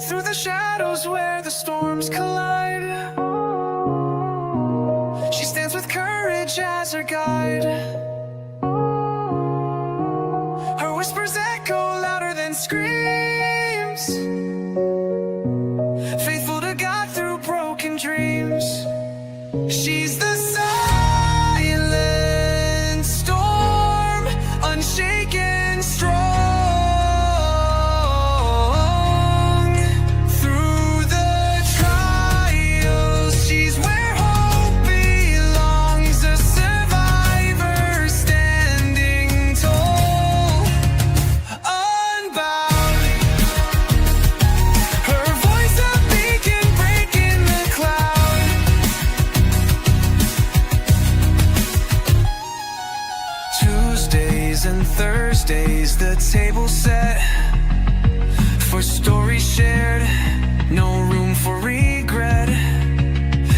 through the shadows where the storms collide. She stands with courage as her guide. Her whispers echo louder than screams, faithful to God through broken dreams. She's the silent storm, unshaken, strong. Through the trials, she's where hope belongs, a survivor standing tall, unbound. Her voice a beacon breaking the cloud. Tuesdays and Thursdays, the table set for stories shared, no room for regret.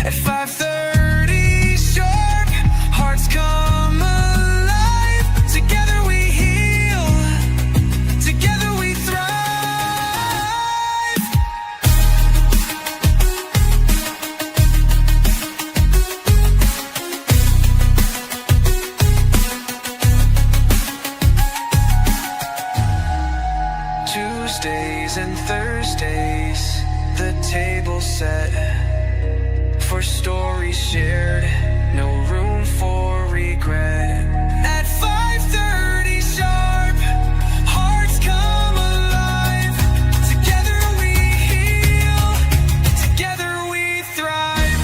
At 5:30 sharp, hearts come alive. Together we heal, together we thrive. Tuesdays and Thursdays, the table set for stories shared, no room for regret. At 5:30 sharp, hearts come alive. Together we heal, together we thrive.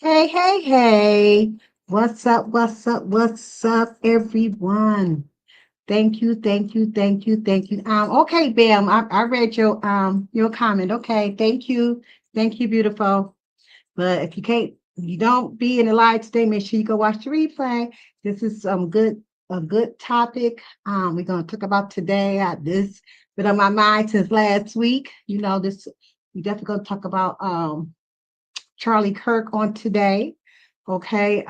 Hey, hey, hey. What's up? What's up? What's up, everyone? Thank you, thank you, thank you, thank you. Okay, Bam, I read your comment. Okay, thank you. Thank you, beautiful. But if you don't be in the live today, make sure you go watch the replay. This is a good topic. We're gonna talk about today. This been on my mind since last week. We definitely gonna talk about Charlie Kirk on today. Okay,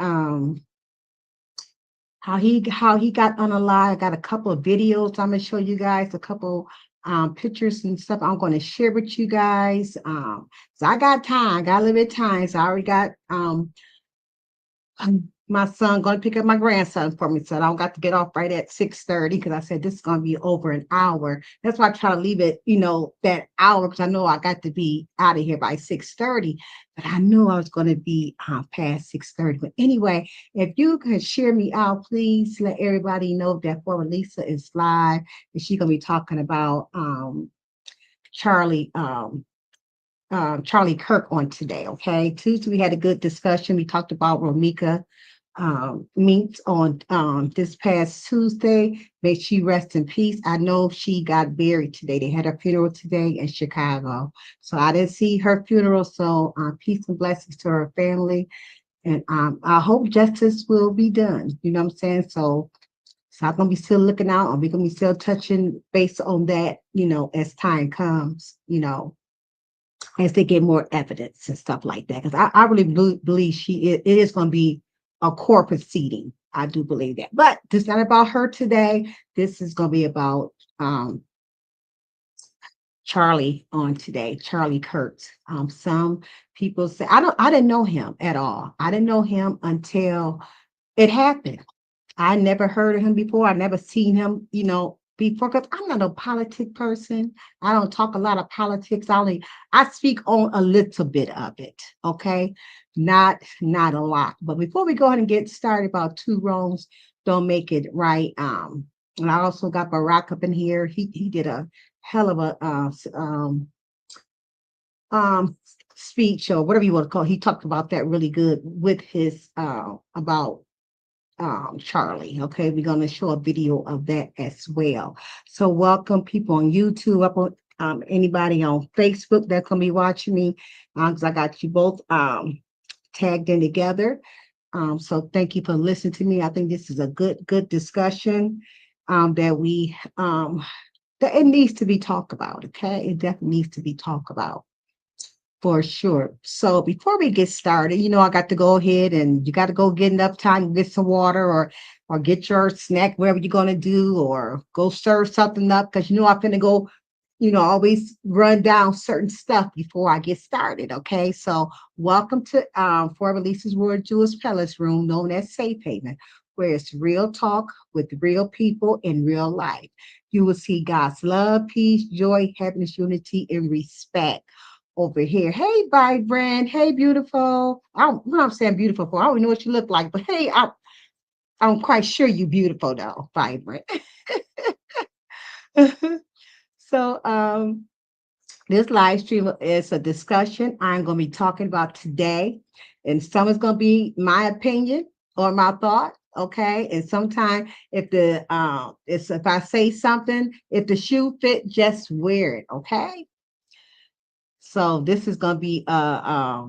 how he got unalive. I got a couple of videos I'm gonna show you guys, a couple pictures and stuff I'm going to share with you guys. So I got time, got a little bit of time. So I already got my son going to pick up my grandson for me, so I don't got to get off right at 6:30 because I said this is going to be over an hour. That's why I try to leave it, that hour, because I know I got to be out of here by 6:30. But I knew I was going to be past 6:30. But anyway, if you could share me out, please let everybody know that 𝘬𝘬 is live, and she's going to be talking about Charlie Kirk on today. Okay, Tuesday we had a good discussion. We talked about Romika Meets on this past Tuesday. May she rest in peace. I know she got buried today. They had her funeral today in Chicago, so I didn't see her funeral. So peace and blessings to her family, and I hope justice will be done. You know what I'm saying? So I'm gonna be still looking out, and we're gonna be still touching base on that. As time comes. As they get more evidence and stuff like that, because I really believe it is going to be a court proceeding. I do believe that. But this is not about her today. This is going to be about Charlie on today, Charlie Kirk. Some people say I didn't know him at all. I didn't know him until it happened. I never heard of him before. I never seen him, before, because I'm not a politic person. I don't talk a lot of politics. I speak on a little bit of it, okay? Not a lot. But before we go ahead and get started, about two wrongs don't make it right. And I also got Barack up in here. He did a hell of a speech, or whatever you want to call it. He talked about that really good with his about Charlie. Okay, we're going to show a video of that as well. So welcome people on YouTube, up on anybody on Facebook that's going to be watching me, because I got you both tagged in together. So thank you for listening to me. I think this is a good discussion that it needs to be talked about. Okay, it definitely needs to be talked about. For sure. So before we get started, I got to go ahead and you got to go get enough time to get some water or get your snack, whatever you're gonna do, or go serve something up because I'm finna go, always run down certain stuff before I get started. Okay. So welcome to for Releases Word Jewish Palace Room, known as Safe Haven, where it's real talk with real people in real life. You will see God's love, peace, joy, happiness, unity, and respect over here. Hey, vibrant. Hey, beautiful. I'm saying beautiful for. I don't know what you look like, but hey, I'm quite sure you beautiful though, vibrant. So this live stream is a discussion I'm going to be talking about today, and some is going to be my opinion or my thought. Okay, and sometimes if I say something, if the shoe fit, just wear it. Okay. So this is going to be a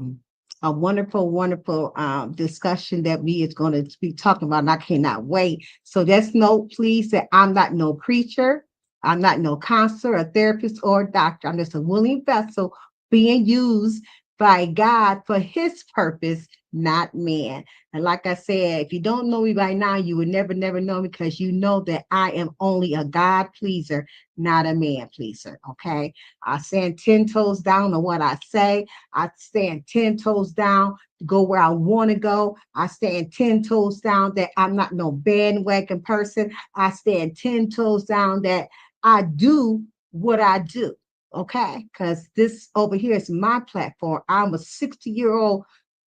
wonderful, wonderful discussion that we is going to be talking about, and I cannot wait. So just note, please, that I'm not no preacher. I'm not no counselor, a therapist, or a doctor. I'm just a willing vessel being used by God for his purpose, not man. And like I said, if you don't know me by now, you would never, never know me because you know that I am only a God pleaser, not a man pleaser. Okay. I stand 10 toes down on what I say. I stand 10 toes down to go where I want to go. I stand 10 toes down that I'm not no bandwagon person. I stand 10 toes down that I do what I do. Okay. Because this over here is my platform. I'm a 60-year-old,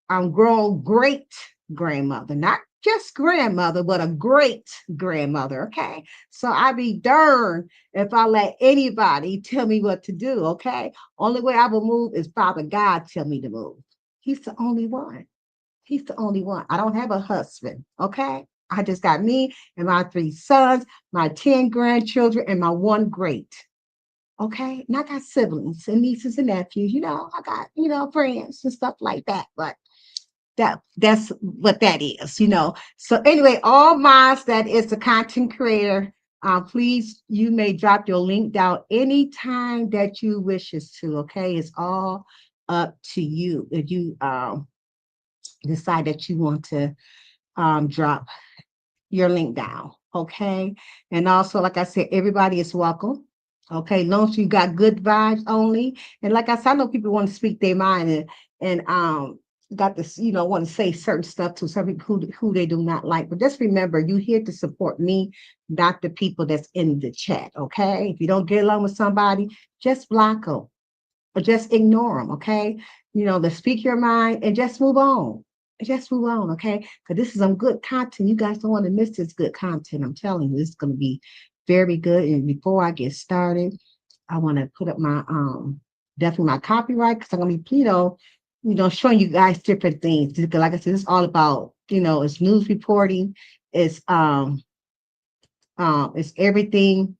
I'm grown great grandmother, not just grandmother, but a great grandmother. Okay. So I be darned if I let anybody tell me what to do. Okay. Only way I will move is Father God tell me to move. He's the only one. He's the only one. I don't have a husband. Okay. I just got me and my 3 sons, my 10 grandchildren, and my 1 great. Okay. And I got siblings and nieces and nephews. I got, friends and stuff like that. But that's what that is. So anyway, all minds that is a content creator, please, you may drop your link down anytime that you wishes to. Okay. It's all up to you. If you decide that you want to drop your link down. Okay. And also, like I said, everybody is welcome. Okay, long as you got good vibes only. And like I said, I know people want to speak their mind and got this, want to say certain stuff to some people who they do not like. But just remember, you're here to support me, not the people that's in the chat. Okay. If you don't get along with somebody, just block them or just ignore them. Okay. To speak your mind and just move on. Just move on, okay? Because this is some good content. You guys don't want to miss this good content. I'm telling you, it's going to be very good. And before I get started, I want to put up my definitely my copyright because I'm gonna be, showing you guys different things. Because like I said, it's all about, it's news reporting, it's everything.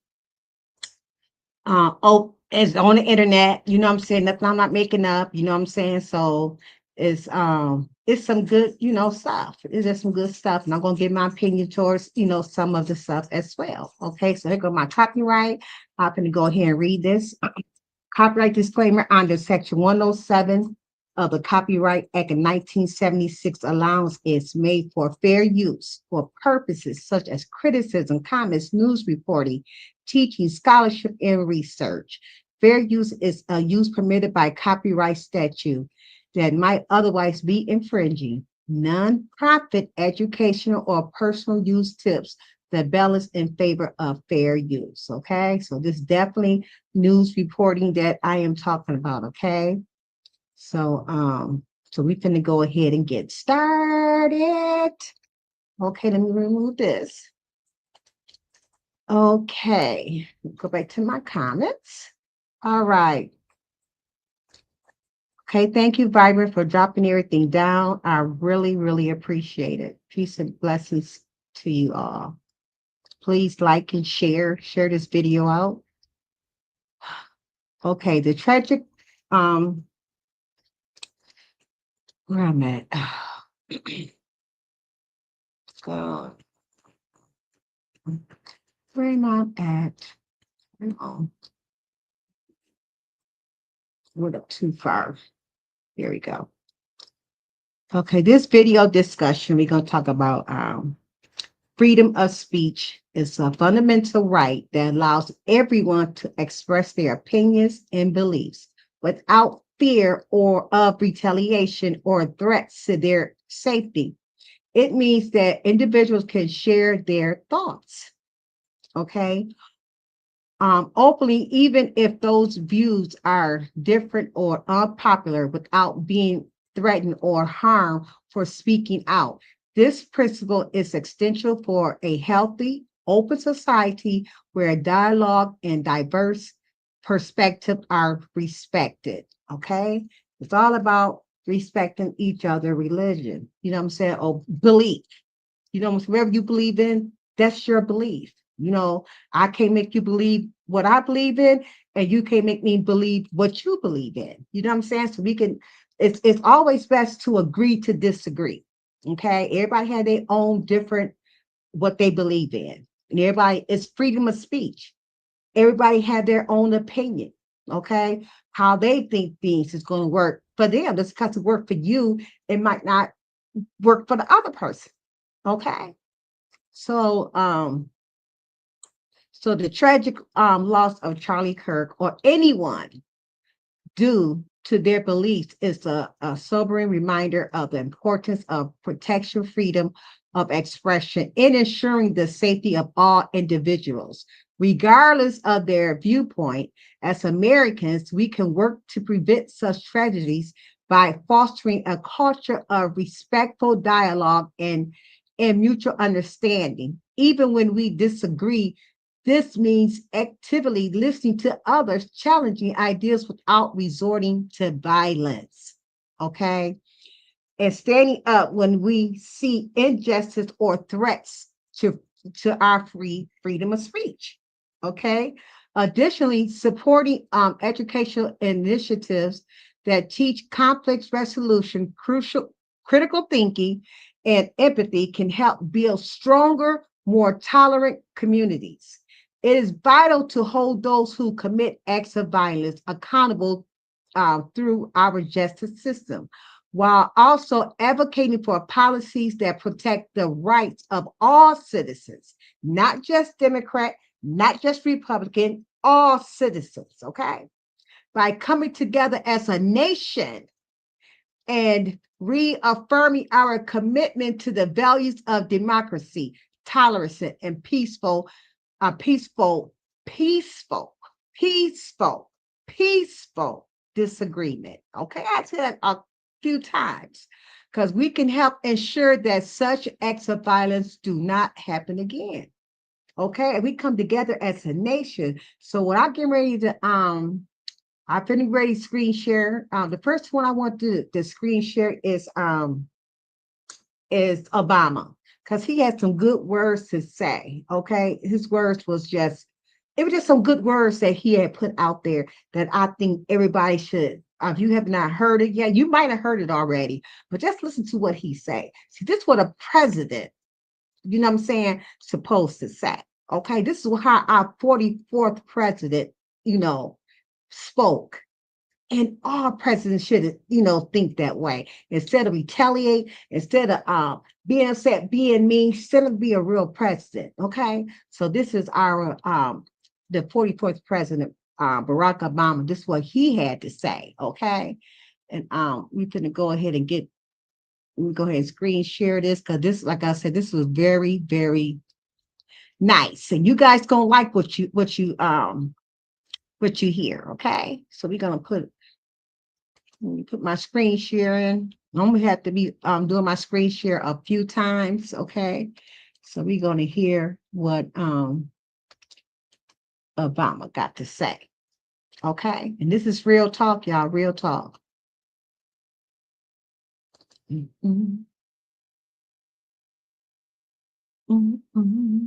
It's on the internet, you know what I'm saying? Nothing I'm not making up, you know what I'm saying? So it's some good, stuff. It's just some good stuff. And I'm gonna give my opinion towards, some of the stuff as well. Okay, so here go my copyright. I'm gonna go ahead and read this. Copyright disclaimer under Section 107 of the Copyright Act of 1976 allowance is made for fair use for purposes such as criticism, comments, news reporting, teaching, scholarship, and research. Fair use is a use permitted by copyright statute that might otherwise be infringing. Non-profit educational or personal use tips that balance in favor of fair use. Okay, so this is definitely news reporting that I am talking about. Okay, so we finna go ahead and get started. Okay, let me remove this. Okay, go back to my comments. All right. Okay, thank you, Vibrant, for dropping everything down. I really, really appreciate it. Peace and blessings to you all. Please like and share this video out. Okay, the tragic, where I'm at. God. Where am I at? Oh, went up too far. Here we go. Okay, this video discussion, we're going to talk about freedom of speech is a fundamental right that allows everyone to express their opinions and beliefs without fear or of retaliation or threats to their safety. It means that individuals can share their thoughts, okay, openly, even if those views are different or unpopular, without being threatened or harmed for speaking out. This principle is essential for a healthy, open society where dialogue and diverse perspectives are respected. Okay, it's all about respecting each other religion, you know what I'm saying, or belief. You know, whatever you believe in, that's your belief. You know, I can't make you believe what I believe in, and you can't make me believe what you believe in. You know what I'm saying? So we can, it's always best to agree to disagree. Okay. Everybody had their own different what they believe in. And everybody, it's freedom of speech. Everybody had their own opinion. Okay. How they think things is going to work for them. Just because it worked for you, it might not work for the other person. Okay. So so the tragic loss of Charlie Kirk or anyone due to their beliefs is a sobering reminder of the importance of protection, freedom of expression, and ensuring the safety of all individuals, regardless of their viewpoint. As Americans, we can work to prevent such tragedies by fostering a culture of respectful dialogue and mutual understanding. Even when we disagree, this means actively listening to others, challenging ideas without resorting to violence. Okay. And standing up when we see injustice or threats to our freedom of speech. Okay. Additionally, supporting educational initiatives that teach conflict resolution, critical thinking, and empathy can help build stronger, more tolerant communities. It is vital to hold those who commit acts of violence accountable through our justice system, while also advocating for policies that protect the rights of all citizens, not just Democrat, not just Republican, all citizens, okay? By coming together as a nation and reaffirming our commitment to the values of democracy, tolerance, and peaceful disagreement. Okay, I said that a few times because we can help ensure that such acts of violence do not happen again. Okay, and we come together as a nation. So when I get ready to I'm getting ready to screen share. The first one I want to screen share is Obama, because he had some good words to say. Okay, his words was just, it was just some good words that he had put out there that I think everybody should. If you have not heard it yet, you might have heard it already, but just listen to what he say. See, this is what a president, you know what I'm saying, supposed to say. Okay, this is how our 44th president, you know, spoke. And all presidents should, you know, think that way. Instead of retaliate, instead of being upset, being mean, instead of be a real president. Okay. So this is our the 44th president, Barack Obama. This is what he had to say. Okay. And we're gonna go ahead and go ahead and screen share this, because this, like I said, this was very, very nice. And you guys gonna like what you hear. Okay. So we're gonna put my screen share in. I'm gonna have to be doing my screen share a few times. Okay. So we're gonna hear what Obama got to say. Okay. And this is real talk, y'all, real talk. Mm-hmm. Mm-hmm.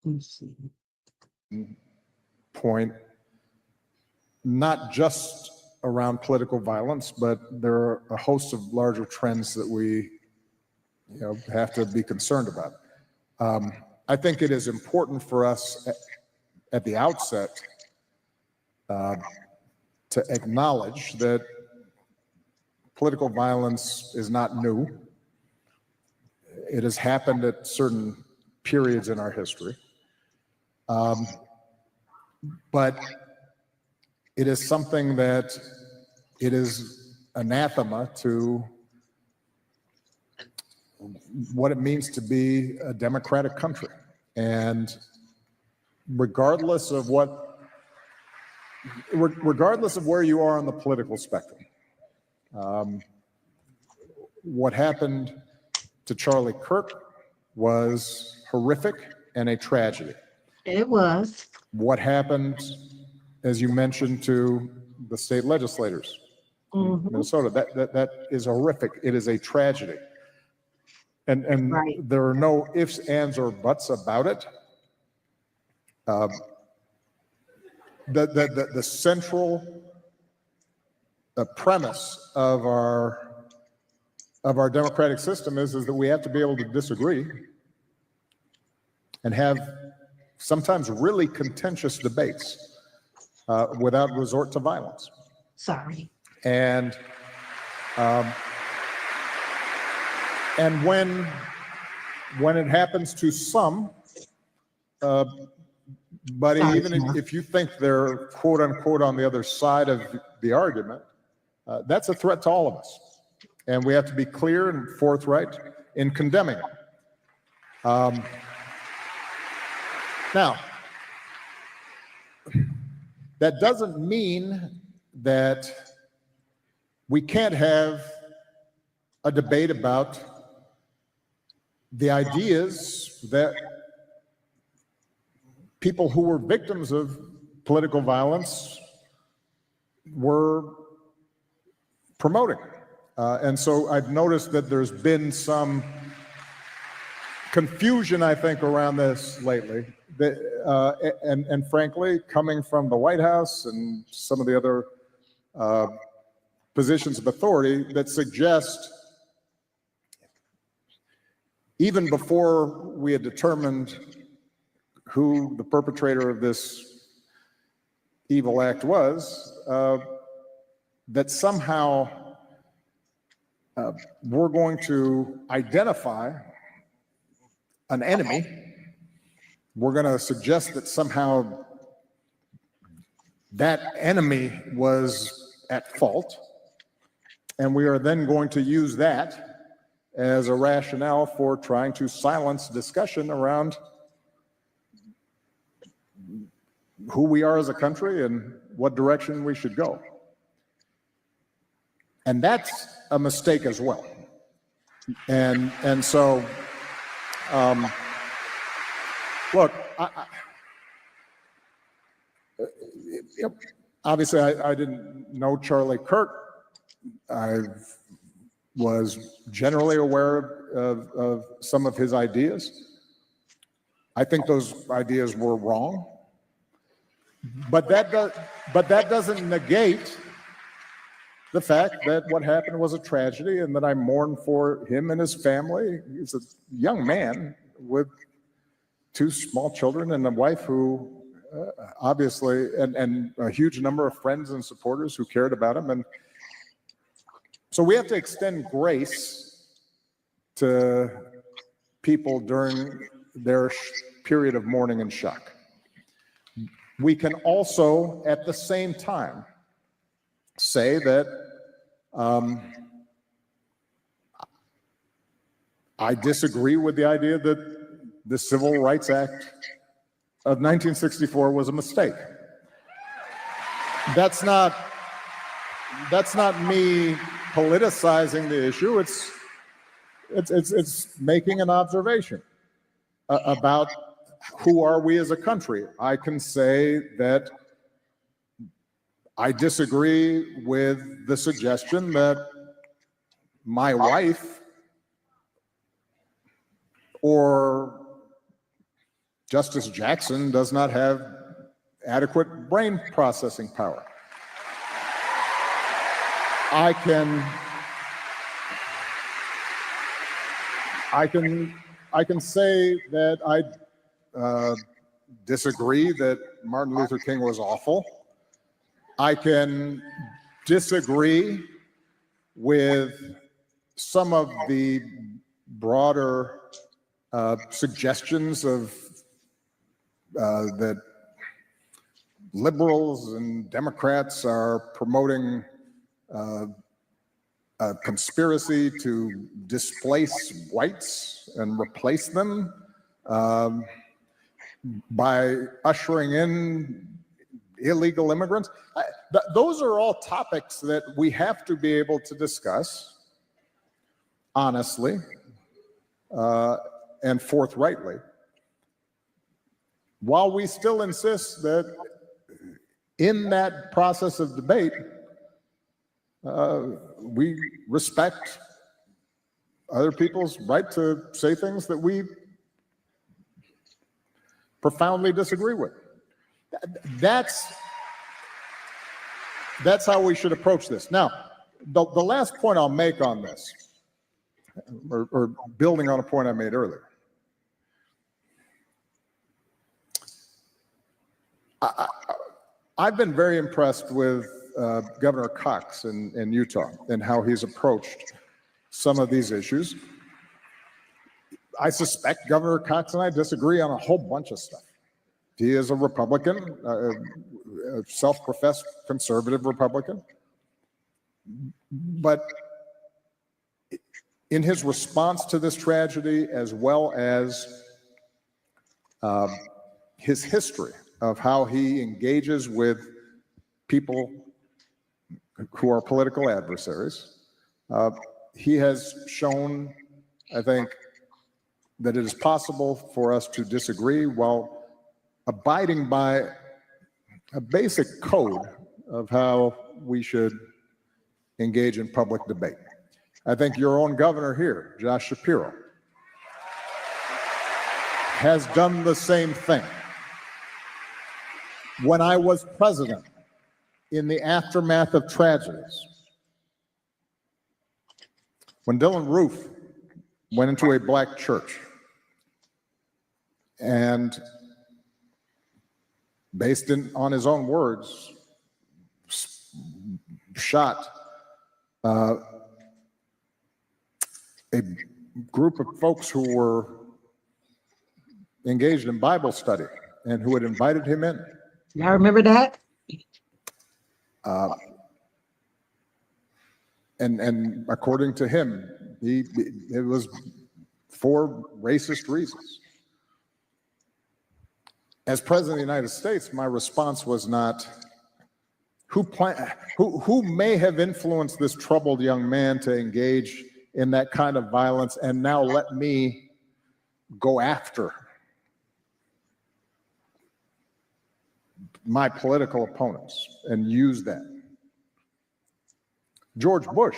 Let's see. Point, not just around political violence, but there are a host of larger trends that we have to be concerned about. I think it is important for us at the outset to to acknowledge that political violence is not new. It has happened at certain periods in our history. But it is something that it is anathema to what it means to be a democratic country. And regardless of where you are on the political spectrum, what happened to Charlie Kirk was horrific and a tragedy. It was. What happened, as you mentioned, to the state legislators in Minnesota, that is horrific. It is a tragedy. And Right. there are no ifs, ands, or buts about it. The central premise of our democratic system is that we have to be able to disagree and have sometimes really contentious debates without resort to violence. Sorry. And when it happens to some, but even if you think they're quote unquote on the other side of the argument, that's a threat to all of us. And we have to be clear and forthright in condemning it. Now, that doesn't mean that we can't have a debate about the ideas that people who were victims of political violence were promoting. And so I've noticed that there's been some confusion, I think, around this lately. And frankly, coming from the White House and some of the other positions of authority that suggest, even before we had determined who the perpetrator of this evil act was, that somehow we're going to identify an enemy. We're going to suggest that somehow that enemy was at fault, and we are then going to use that as a rationale for trying to silence discussion around who we are as a country and what direction we should go. And that's a mistake as well. And so, look, obviously I didn't know Charlie Kirk. I was generally aware of some of his ideas. I think those ideas were wrong. But that doesn't negate the fact that what happened was a tragedy and that I mourn for him and his family. He's a young man with 2 small children and a wife who obviously, and a huge number of friends and supporters who cared about him. And so we have to extend grace to people during their period of mourning and shock. We can also, at the same time, say that I disagree with the idea that the Civil Rights Act of 1964 was a mistake. That's not me politicizing the issue. It's making an observation about who are we as a country. I can say that I disagree with the suggestion that my wife or Justice Jackson does not have adequate brain processing power. I can say that I disagree that Martin Luther King was awful. I can disagree with some of the broader suggestions of that liberals and Democrats are promoting a conspiracy to displace whites and replace them by ushering in illegal immigrants. Those are all topics that we have to be able to discuss honestly and forthrightly, while we still insist that in that process of debate, we respect other people's right to say things that we profoundly disagree with. That's how we should approach this. Now, the last point I'll make on this, or building on a point I made earlier, I've been very impressed with Governor Cox in Utah and how he's approached some of these issues. I suspect Governor Cox and I disagree on a whole bunch of stuff. He is a Republican, a self-professed conservative Republican. But in his response to this tragedy, as well as his history of how he engages with people who are political adversaries, he has shown, I think, that it is possible for us to disagree while abiding by a basic code of how we should engage in public debate. I think your own governor here, Josh Shapiro, has done the same thing. When I was president, in the aftermath of tragedies, when Dylan Roof went into a black church and, based on his own words, shot a group of folks who were engaged in Bible study and who had invited him in. Y'all remember that? And according to him, it was for racist reasons. As President of the United States, my response was not, who may have influenced this troubled young man to engage in that kind of violence, and now let me go after my political opponents and use that. George Bush,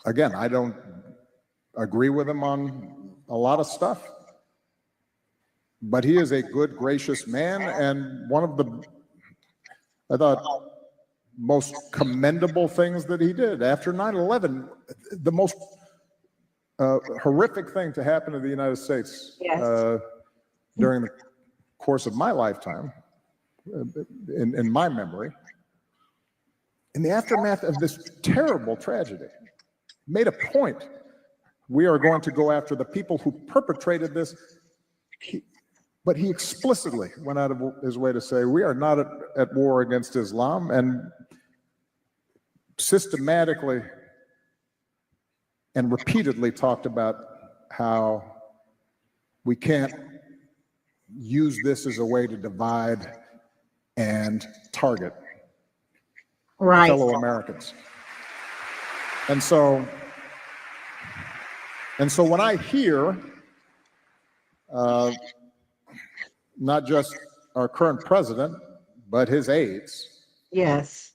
again, I don't agree with him on a lot of stuff, but he is a good, gracious man, and one of the, I thought, most commendable things that he did after 9/11, the most horrific thing to happen to the United States during the course of my lifetime, in my memory, in the aftermath of this terrible tragedy, made a point. We are going to go after the people who perpetrated this. But he explicitly went out of his way to say, we are not at war against Islam, and systematically and repeatedly talked about how we can't use this as a way to divide and target fellow Americans. And so when I hear not just our current president, but his aides, yes,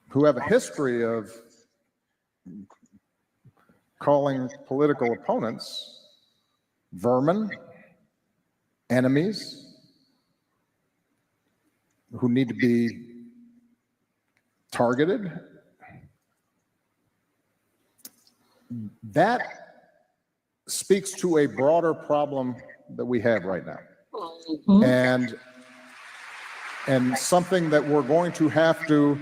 who have a history of calling political opponents vermin, enemies, who need to be targeted, that speaks to a broader problem that we have right now. Mm-hmm. And and something that we're going to have to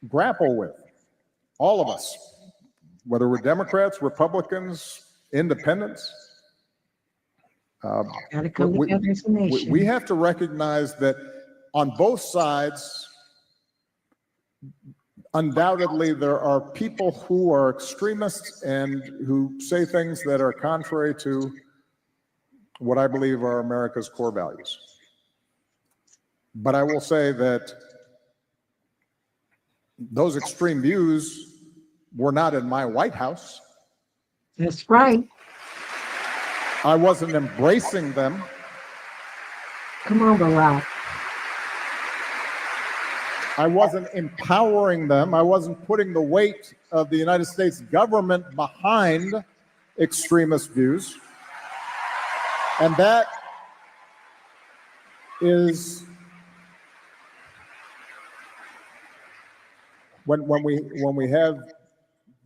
grapple with, all of us, whether we're Democrats, Republicans, independents. Gotta come together as a nation. We have to recognize that on both sides, undoubtedly, there are people who are extremists and who say things that are contrary to what I believe are America's core values. But I will say that those extreme views were not in my White House. That's right. I wasn't embracing them. Come on, Barack. I wasn't empowering them. I wasn't putting the weight of the United States government behind extremist views. And that is when we have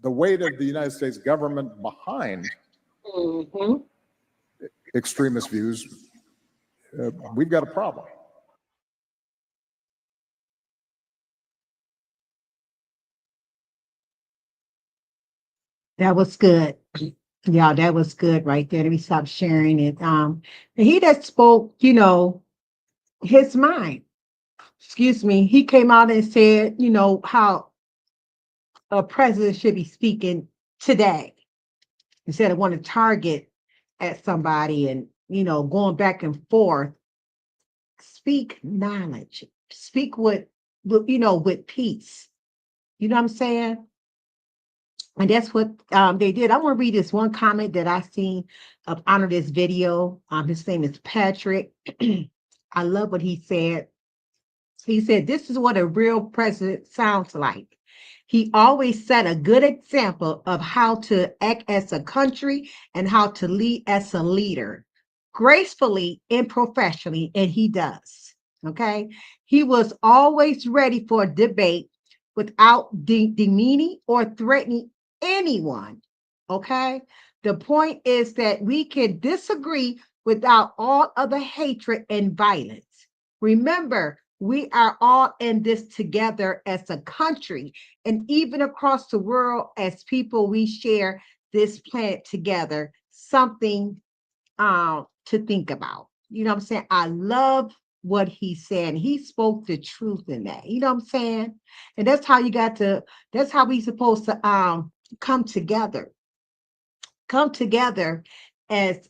the weight of the United States government behind extremist views, we've got a problem. That was good. Yeah, that was good right there. Let me stop sharing it. And he just spoke, you know, his mind. Excuse me. He came out and said, you know, how a president should be speaking today instead of want to target at somebody and, you know, going back and forth. Speak knowledge. Speak with you know, with peace. You know what I'm saying? And that's what they did. I want to read this one comment that I seen up under this video. His name is Patrick. I love what he said. He said, this is what a real president sounds like. He always set a good example of how to act as a country and how to lead as a leader, gracefully and professionally, and he does. Okay. He was always ready for a debate without demeaning or threatening anyone. Okay. The point is that we can disagree without all of the hatred and violence. Remember, we are all in this together as a country, and even across the world as people, we share this planet together. Something to think about. You know what I'm saying? I love what he said. He spoke the truth in that. You know what I'm saying? And that's how you got to, that's how we supposed to come together. Come together as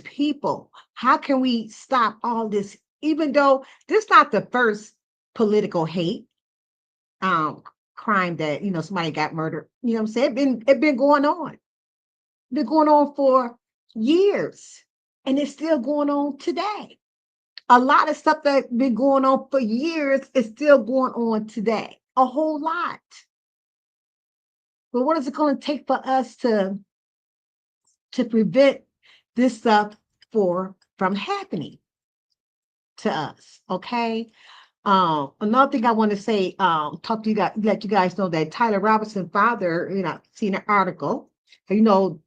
people. How can we stop all this? Even though this is not the first political hate crime that, you know, somebody got murdered. You know what I'm saying? It's been going on. Been going on for years, and it's still going on today. A lot of stuff that's been going on for years is still going on today. A whole lot. But what is it going to take for us to prevent this stuff from happening to us? Okay. Another thing I want to say, talk to you guys, let you guys know that Tyler Robinson's father, you know, seen an article. You know,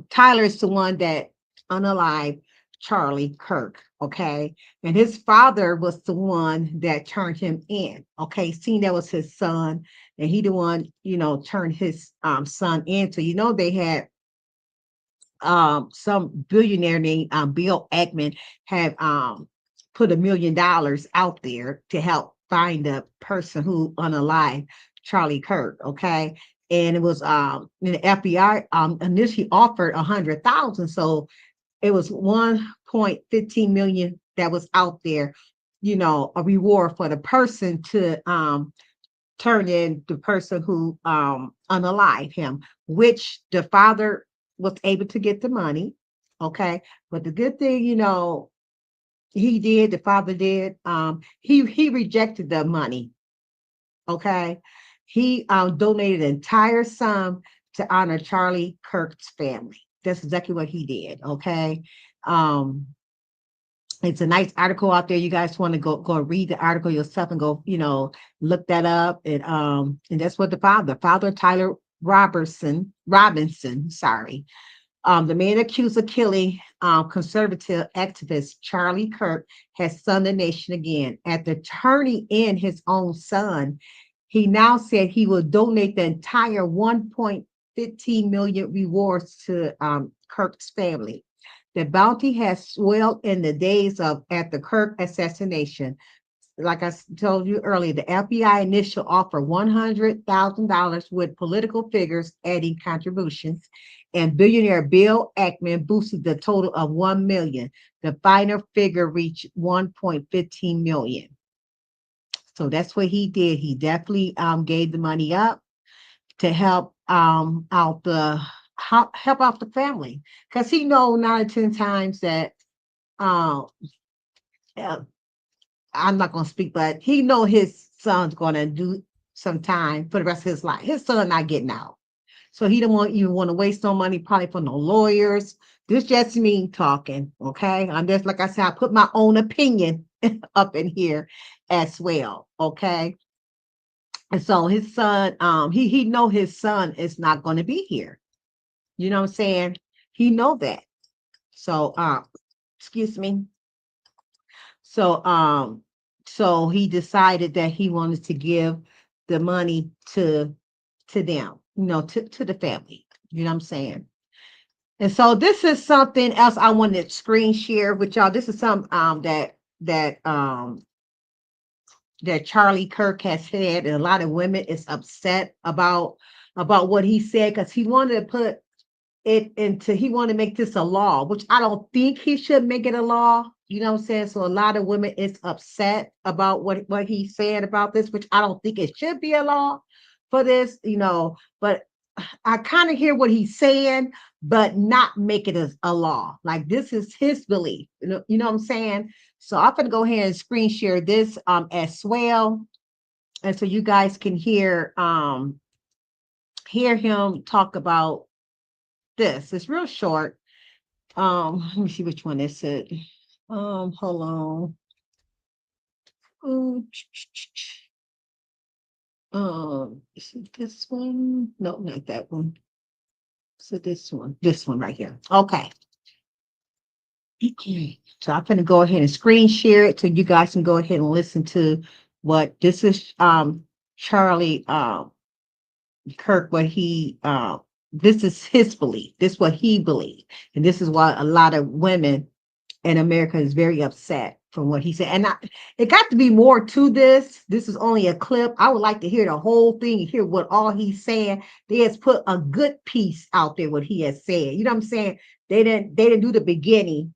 Tyler is the one that unalived Charlie Kirk. Okay. And his father was the one that turned him in. Okay. Seeing that was his son, and he the one, you know, turned his son in. So, you know, they had some billionaire named Bill Ackman have put $1 million out there to help find the person who unalived Charlie Kirk. Okay. And it was the FBI initially offered 100,000. So it was 1.15 million that was out there, you know, a reward for the person to turn in the person who unalived him, which the father was able to get the money. Okay. But the good thing, you know, the father did, he rejected the money. Okay. He donated an entire sum to honor Charlie Kirk's family. That's exactly what he did. Okay. It's a nice article out there. You guys want to go read the article yourself and go, you know, look that up. And that's what the father Tyler Robinson, sorry, The man accused of killing conservative activist Charlie Kirk has stunned the nation again. After turning in his own son, he now said he will donate the entire 1.15 million rewards to Kirk's family. The bounty has swelled in the days of after Kirk assassination. Like I told you earlier, the FBI initial offer $100,000 with political figures adding contributions, and billionaire Bill Ackman boosted the total of 1 million. The final figure reached 1.15 million. So that's what he did. He definitely gave the money up to help out the family, because he know 9 out of 10 times that I'm not going to speak, but he know his son's going to do some time for the rest of his life. His son not getting out. So he don't even want to waste no money, probably for no lawyers. This just me talking, okay? I'm just, like I said, I put my own opinion up in here as well, okay? And so his son, he know his son is not going to be here. You know what I'm saying? He know that. So, excuse me. So he decided that he wanted to give the money to them, to the family. You know what I'm saying? And so this is something else I wanted to screen share with y'all. This is some that Charlie Kirk has said, and a lot of women is upset about what he said, because he wanted to put it into, he wanted to make this a law, which I don't think he should make it a law. You know what I'm saying? So a lot of women is upset about what he said about this, which I don't think it should be a law for this, but I kind of hear what he's saying, but not make it as a law. Like, this is his belief. You know what I'm saying? So I'm gonna go ahead and screen share this as well. And so you guys can hear him talk about this. It's real short. Let me see which one is it. Hold on. Is it this one? No, not that one. So this one right here. Okay. So I'm going to go ahead and screen share it so you guys can go ahead and listen to what this is. Charlie Kirk, what he this is his belief. This is what he believed, and this is why a lot of women in America is very upset from what he said. And it got to be more to this. This is only a clip. I would like to hear the whole thing and hear what all he's saying. They has put a good piece out there, what he has said. You know what I'm saying? They didn't do the beginning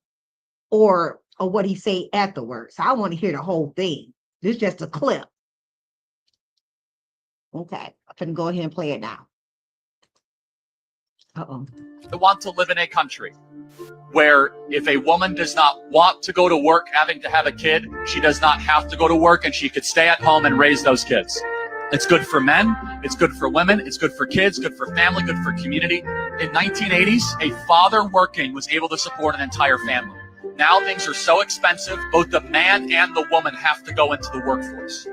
or what he say afterwards. So I want to hear the whole thing. This is just a clip. Okay, I'm gonna go ahead and play it now. Uh-oh. I want to live in a country where if a woman does not want to go to work having to have a kid, she does not have to go to work and she could stay at home and raise those kids. It's good for men, it's good for women, it's good for kids, good for family, good for community. In 1980s, a father working was able to support an entire family. Now things are so expensive, both the man and the woman have to go into the workforce.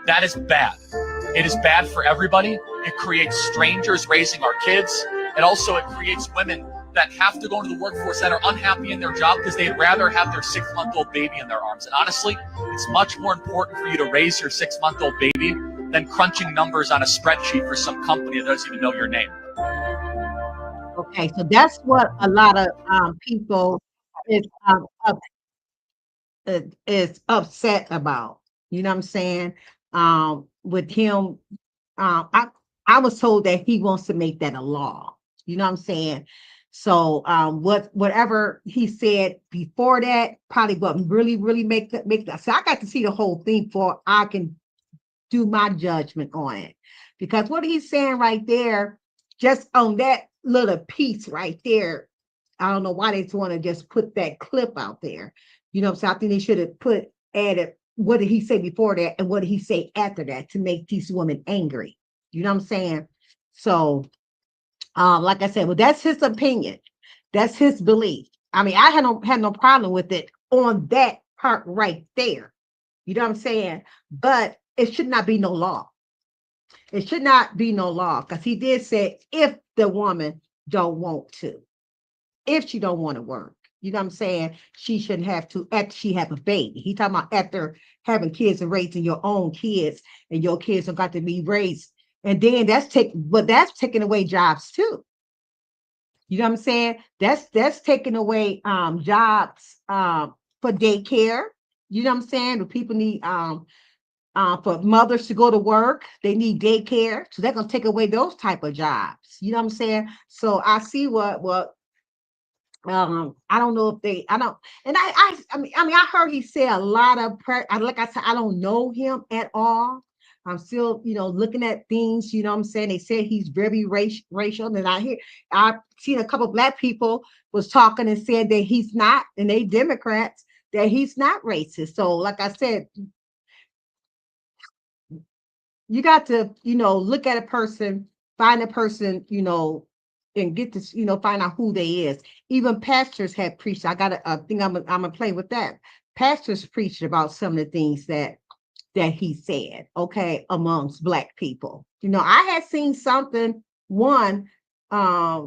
That is bad. It is bad for everybody. It creates strangers raising our kids. And also it creates women that have to go into the workforce that are unhappy in their job because they'd rather have their 6-month-old baby in their arms. And honestly, it's much more important for you to raise your 6-month-old baby than crunching numbers on a spreadsheet for some company that doesn't even know your name. Okay, so that's what a lot of people is upset about. You know what I'm saying? With him, I was told that he wants to make that a law. You know what I'm saying? So whatever he said before that probably wouldn't really make that. So I got to see the whole thing before I can do my judgment on it. Because what he's saying right there, just on that little piece right there, I don't know why they just want to just put that clip out there. You know what I'm saying? I think they should have added what did he say before that and what did he say after that to make these women angry. You know what I'm saying? So like I said, well, that's his opinion. That's his belief. I mean, I had no problem with it on that part right there. You know what I'm saying? But it should not be no law. It should not be no law, because he did say if the woman don't want to. if she don't want to work. You know what I'm saying? She shouldn't have to after she have a baby. He talking about after having kids and raising your own kids, and your kids have got to be raised. And then that's taking away jobs too. You know what I'm saying? That's taking away jobs for daycare. You know what I'm saying? The people need for mothers to go to work, they need daycare. So they're gonna take away those type of jobs. You know what I'm saying? So I see what I don't know if they I don't and I mean I heard he said a lot of like I said, I don't know him at all. I'm still, looking at things, you know what I'm saying? They said he's very racial. And I've seen a couple of Black people was talking and said that he's not, and they Democrats, that he's not racist. So like I said, you got to, look at a person, find a person, and get this, find out who they is. Even pastors have preached. I got a thing I'm gonna play with that. Pastors preached about some of the things that he said, okay, amongst Black people. I had seen something, one, I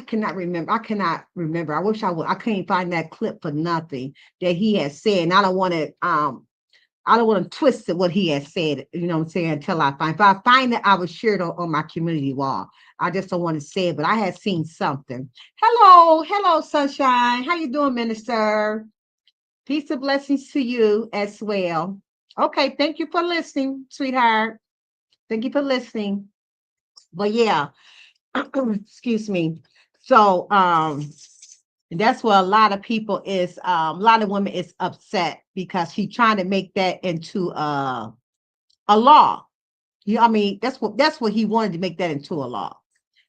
cannot remember. I wish I would. I can't find that clip for nothing that he has said. And I don't want to twist it what he has said, you know what I'm saying, until I find. If I find it, I will share it on my community wall. I just don't want to say it, but I had seen something. Hello, Sunshine. How you doing, Minister? Peace and blessings to you as well. Okay, thank you for listening, sweetheart. Thank you for listening. But yeah, excuse me. So and that's where a lot of people is, a lot of women is upset because she's trying to make that into a law. I mean, that's what he wanted to make that into a law.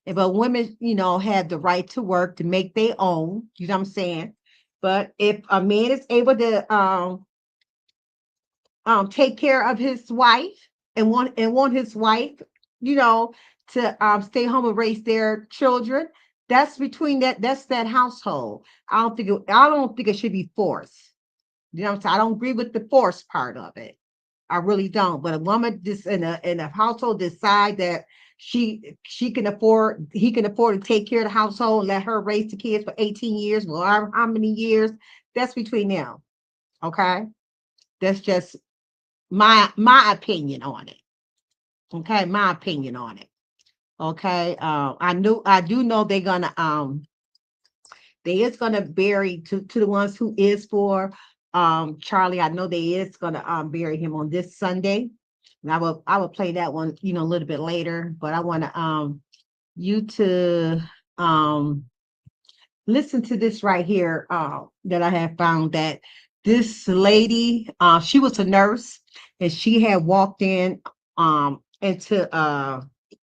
But women, have the right to work to make their own. You know what I'm saying? But if a man is able to take care of his wife and want his wife, to stay home and raise their children, that's that's that household. I don't think it should be forced. You know what I'm saying? I don't agree with the force part of it. I really don't. But a woman just in a household decide that he can afford to take care of the household, let her raise the kids for 18 years, or how many years, that's between them. Okay. That's just my opinion on it. Okay, my opinion on it. Okay. I do know they is gonna bury to the ones who is for Charlie. I know they is gonna bury him on this Sunday. And I will play that one, a little bit later. But I want to you to listen to this right here that I have found, that this lady, she was a nurse, and she had walked in into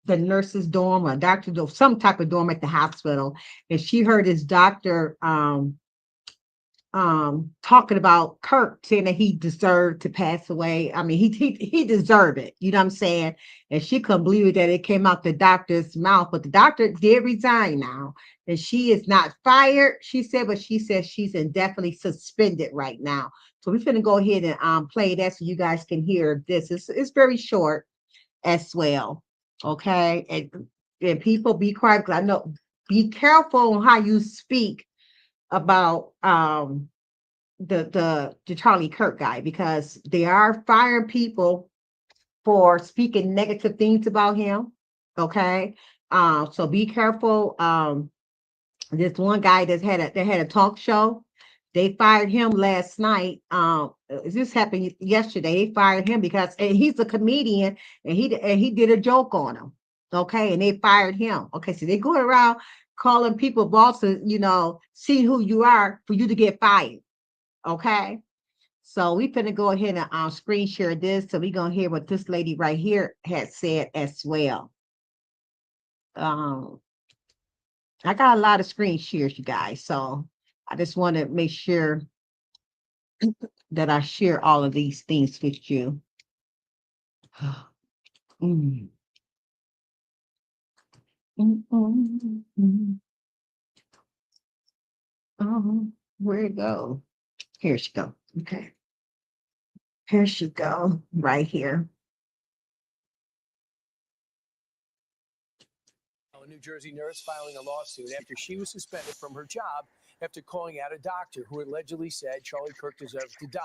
the nurse's dorm, or doctor's dorm, some type of dorm at the hospital, and she heard this doctor talking about Kirk, saying that he deserved to pass away. I mean, he deserved it, you know what I'm saying? And she couldn't believe it that it came out the doctor's mouth. But the doctor did resign now, and she is not fired, she said, but she says she's indefinitely suspended right now. So we're gonna go ahead and play that so you guys can hear this. It's very short as well. Okay. And people, be quiet, because I know, be careful on how you speak about the Charlie Kirk guy, because they are firing people for speaking negative things about him. Okay. So be careful. This one guy that had a talk show, they fired him last night. This happened yesterday. They fired him because, and he's a comedian, and he did a joke on him. Okay, and they fired him. Okay, so they go around calling people bosses, see who you are for you to get fired. Okay, so we finna go ahead and screen share this, so we gonna hear what this lady right here had said as well. I got a lot of screen shares, you guys, so I just want to make sure that I share all of these things with you. Mm. Where'd it go? Here she go. Okay. Here she go, right here. Our new New Jersey nurse filing a lawsuit after she was suspended from her job after calling out a doctor who allegedly said Charlie Kirk deserved to die.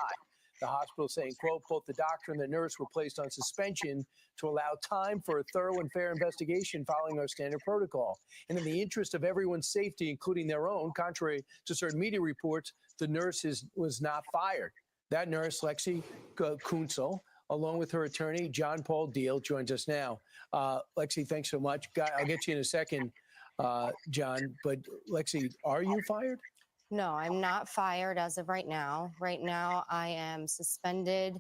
The hospital saying, quote, both the doctor and the nurse were placed on suspension to allow time for a thorough and fair investigation following our standard protocol. And in the interest of everyone's safety, including their own, contrary to certain media reports, the nurse was not fired. That nurse, 𝘋𝘰𝘦𝘴𝘯, along with her attorney, John Paul Deal, joins us now. Lexi, thanks so much. I'll get you in a second, John. But Lexi, are you fired? No, I'm not fired as of right now. Right now, I am suspended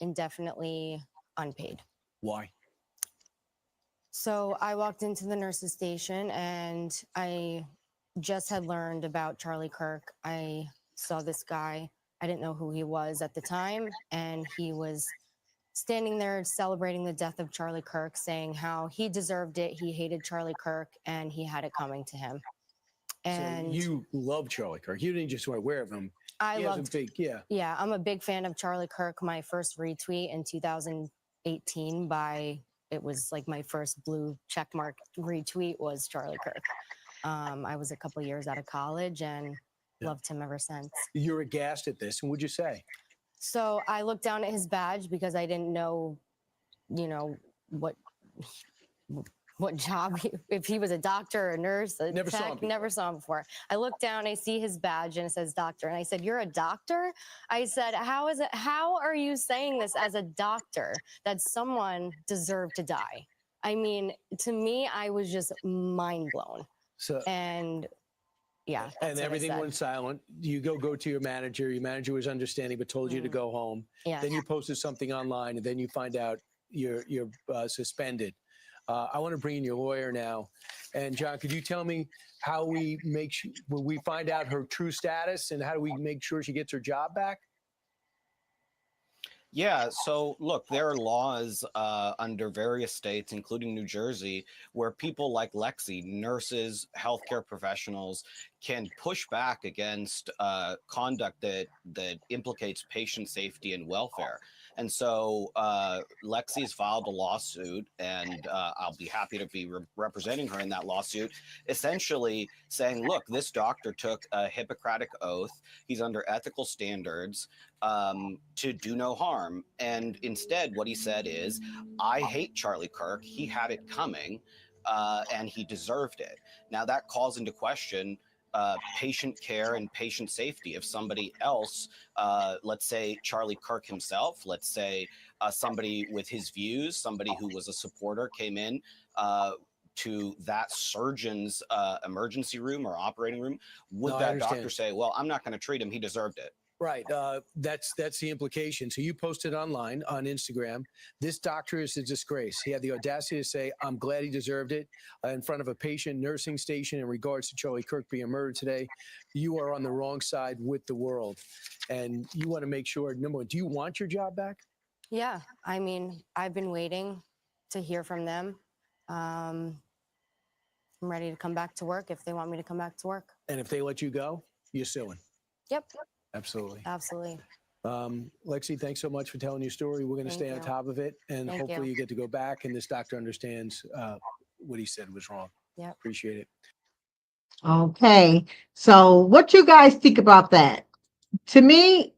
indefinitely unpaid. Why? So I walked into the nurse's station and I just had learned about Charlie Kirk. I saw this guy. I didn't know who he was at the time. And he was standing there celebrating the death of Charlie Kirk, saying how he deserved it. He hated Charlie Kirk and he had it coming to him. And so you love Charlie Kirk. You didn't just want to wear of him. I loved, yeah, I'm a big fan of Charlie Kirk. My first retweet in 2018 it was like my first blue checkmark retweet was Charlie Kirk. I was a couple years out of college and loved him ever since. You're aghast at this. And what'd you say? So I looked down at his badge because I didn't know, what job, if he was a doctor or a nurse, never saw him before. I look down, I see his badge and it says doctor. And I said, you're a doctor? I said, how are you saying this as a doctor that someone deserved to die? I mean, to me, I was just mind blown. So, and yeah. And everything went silent. You go to your manager. Your manager was understanding, but told you to go home. Yeah. Then you posted something online and then you find out you're suspended. I want to bring in your lawyer now. And John, could you tell me how we make sure, when we find out her true status and how do we make sure she gets her job back? Yeah, so look, there are laws under various states, including New Jersey, where people like Lexi, nurses, healthcare professionals, can push back against conduct that implicates patient safety and welfare. And so Lexi has filed a lawsuit, and I'll be happy to be representing her in that lawsuit, essentially saying, look, this doctor took a Hippocratic oath. He's under ethical standards to do no harm. And instead, what he said is, I hate Charlie Kirk. He had it coming, and he deserved it. Now, that calls into question patient care and patient safety. If somebody else, let's say Charlie Kirk himself, let's say somebody with his views, somebody who was a supporter came in to that surgeon's emergency room or operating room, would that doctor say, well, I'm not going to treat him, he deserved it? Right. That's the implication. So you posted online on Instagram, this doctor is a disgrace. He had the audacity to say, I'm glad he deserved it in front of a patient nursing station in regards to Charlie Kirk being murdered today. You are on the wrong side with the world. And you want to make sure, number one, do you want your job back? Yeah. I mean, I've been waiting to hear from them. I'm ready to come back to work if they want me to come back to work. And if they let you go, you're suing. Yep. Absolutely. Absolutely. Lexi, thanks so much for telling your story. We're going to stay on top of it, and hopefully you get to go back and this doctor understands what he said was wrong. Yeah. Appreciate it. Okay. So what you guys think about that? To me,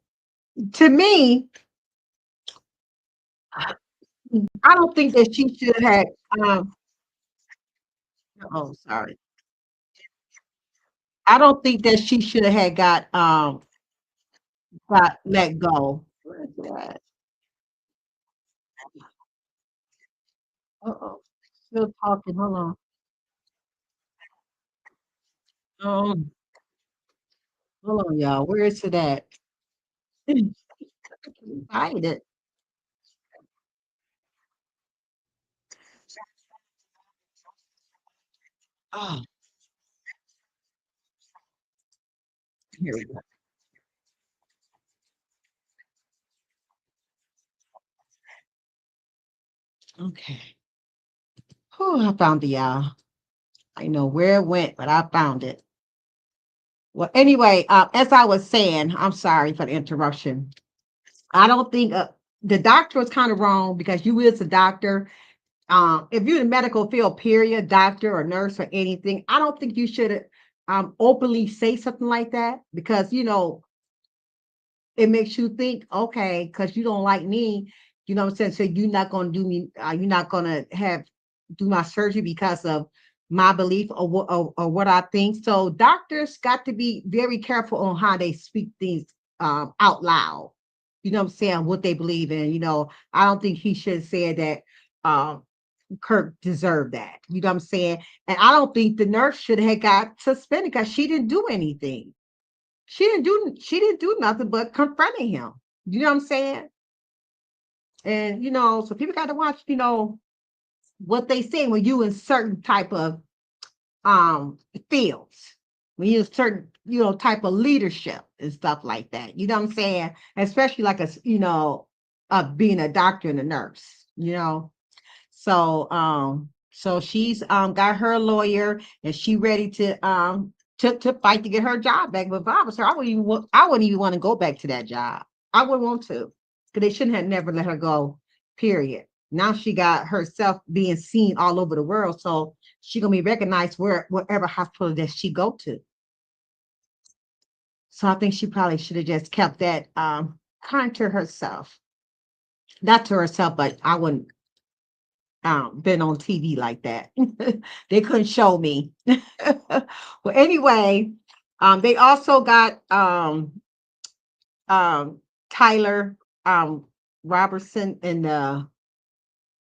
I don't think that she should have, oh, sorry. I don't think that she should have had got let go. Where's that? Uh-oh. Still talking. Hold on. Hold on, y'all. Where is it at? Find it. Oh, here we go. Okay. Oh, I found it, y'all. I know where it went, but I found it. Well, anyway, as I was saying, I'm sorry for the interruption. I don't think the doctor was kind of wrong because you is a doctor. if you're in the medical field, period, doctor or nurse or anything, I don't think you should openly say something like that, because, you know, it makes you think, okay, because you don't like me, you know what I'm saying? So you're not going to do me, you're not going to do my surgery because of my belief or what I think. So doctors got to be very careful on how they speak things out loud. You know what I'm saying? What they believe in. You know, I don't think he should have said that Kirk deserved that. You know what I'm saying? And I don't think the nurse should have got suspended because she didn't do anything. She didn't do nothing but confronting him. You know what I'm saying? And, you know, so people got to watch, you know, what they say when you in certain type of fields, when you're certain, you know, type of leadership and stuff like that. You know what I'm saying? Especially like you know, being a doctor and a nurse, you know. So she's got her lawyer and she ready to fight to get her job back. But if I was her, I wouldn't even want to go back to that job. I wouldn't want to, because they shouldn't have never let her go, period. Now she got herself being seen all over the world, so she gonna be recognized wherever hospital that she go to. So I think she probably should have just kept that kind to herself. Not to herself, but I wouldn't been on TV like that. They couldn't show me. Well, anyway, they also got Tyler Robertson and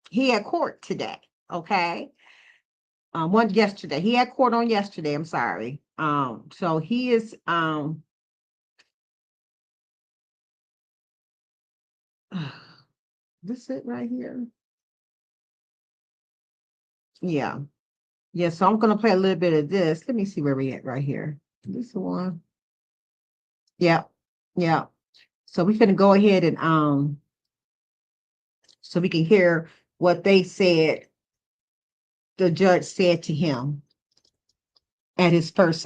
he had court today. Okay. One yesterday. He had court on yesterday. I'm sorry. So he is this it right here. Yeah. Yeah, so I'm gonna play a little bit of this. Let me see where we at right here. This the one. Yeah, yeah. So we're gonna go ahead and so we can hear what they said, the judge said to him at his first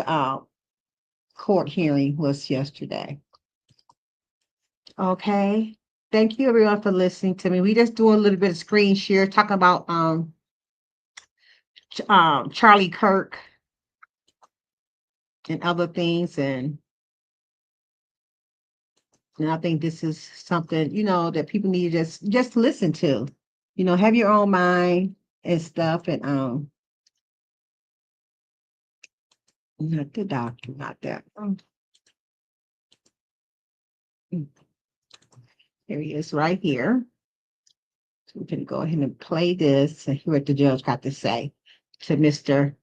court hearing was yesterday. Okay. Thank you everyone for listening to me. We just doing a little bit of screen share, talking about Charlie Kirk and other things, and I think this is something, you know, that people need to just listen to, you know, have your own mind and stuff. And not the doctor, not that. Here he is right here. So we can go ahead and play this and hear what the judge got to say to Mr.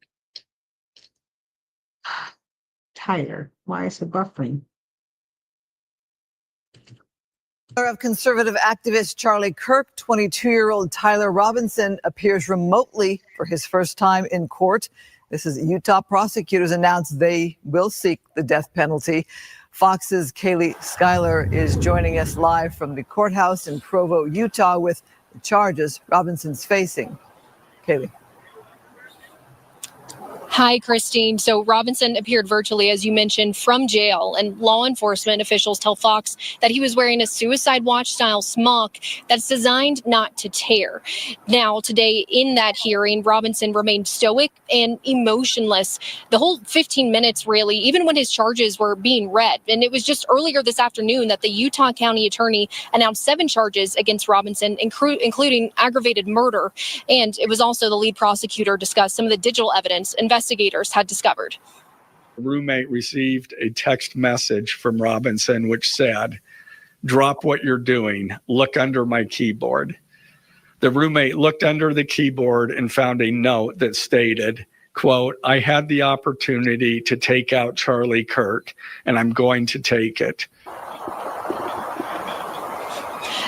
Tyler. Why is it buffering? Of conservative activist Charlie Kirk, 22-year-old Tyler Robinson appears remotely for his first time in court. This is Utah prosecutors announced they will seek the death penalty. Fox's Kaylee Schuyler is joining us live from the courthouse in Provo, Utah, with the charges Robinson's facing. Kaylee. Hi, Christine. So Robinson appeared virtually, as you mentioned, from jail, and law enforcement officials tell Fox that he was wearing a Suicide Watch style smock that's designed not to tear. Now, today in that hearing, Robinson remained stoic and emotionless the whole 15 minutes, really, even when his charges were being read. And it was just earlier this afternoon that the Utah County Attorney announced 7 charges against Robinson, including aggravated murder. And it was also the lead prosecutor discussed some of the digital evidence investigators had discovered. A roommate received a text message from Robinson which said, "Drop what you're doing, look under my keyboard." The roommate looked under the keyboard and found a note that stated, quote, "I had the opportunity to take out Charlie Kirk, and I'm going to take it."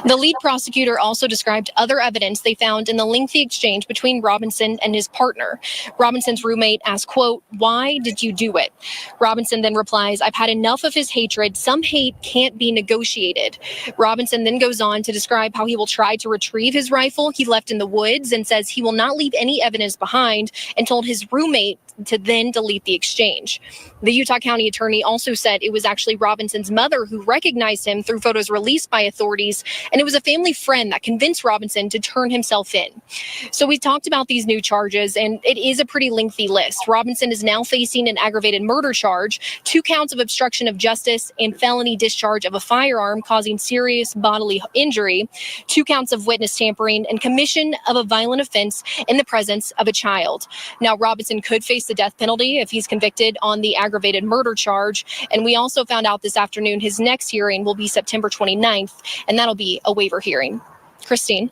The lead prosecutor also described other evidence they found in the lengthy exchange between Robinson and his partner. Robinson's roommate asked, quote, "Why did you do it?" Robinson then replies, "I've had enough of his hatred. Some hate can't be negotiated." Robinson then goes on to describe how he will try to retrieve his rifle he left in the woods and says he will not leave any evidence behind, and told his roommate to then delete the exchange. The Utah County attorney also said it was actually Robinson's mother who recognized him through photos released by authorities, and it was a family friend that convinced Robinson to turn himself in. So we talked about these new charges, and it is a pretty lengthy list. Robinson is now facing an aggravated murder charge, 2 counts of obstruction of justice, and felony discharge of a firearm causing serious bodily injury, 2 counts of witness tampering, and commission of a violent offense in the presence of a child. Now, Robinson could face the death penalty if he's convicted on the aggravated murder charge. And we also found out this afternoon his next hearing will be September 29th, and that'll be a waiver hearing. Christine.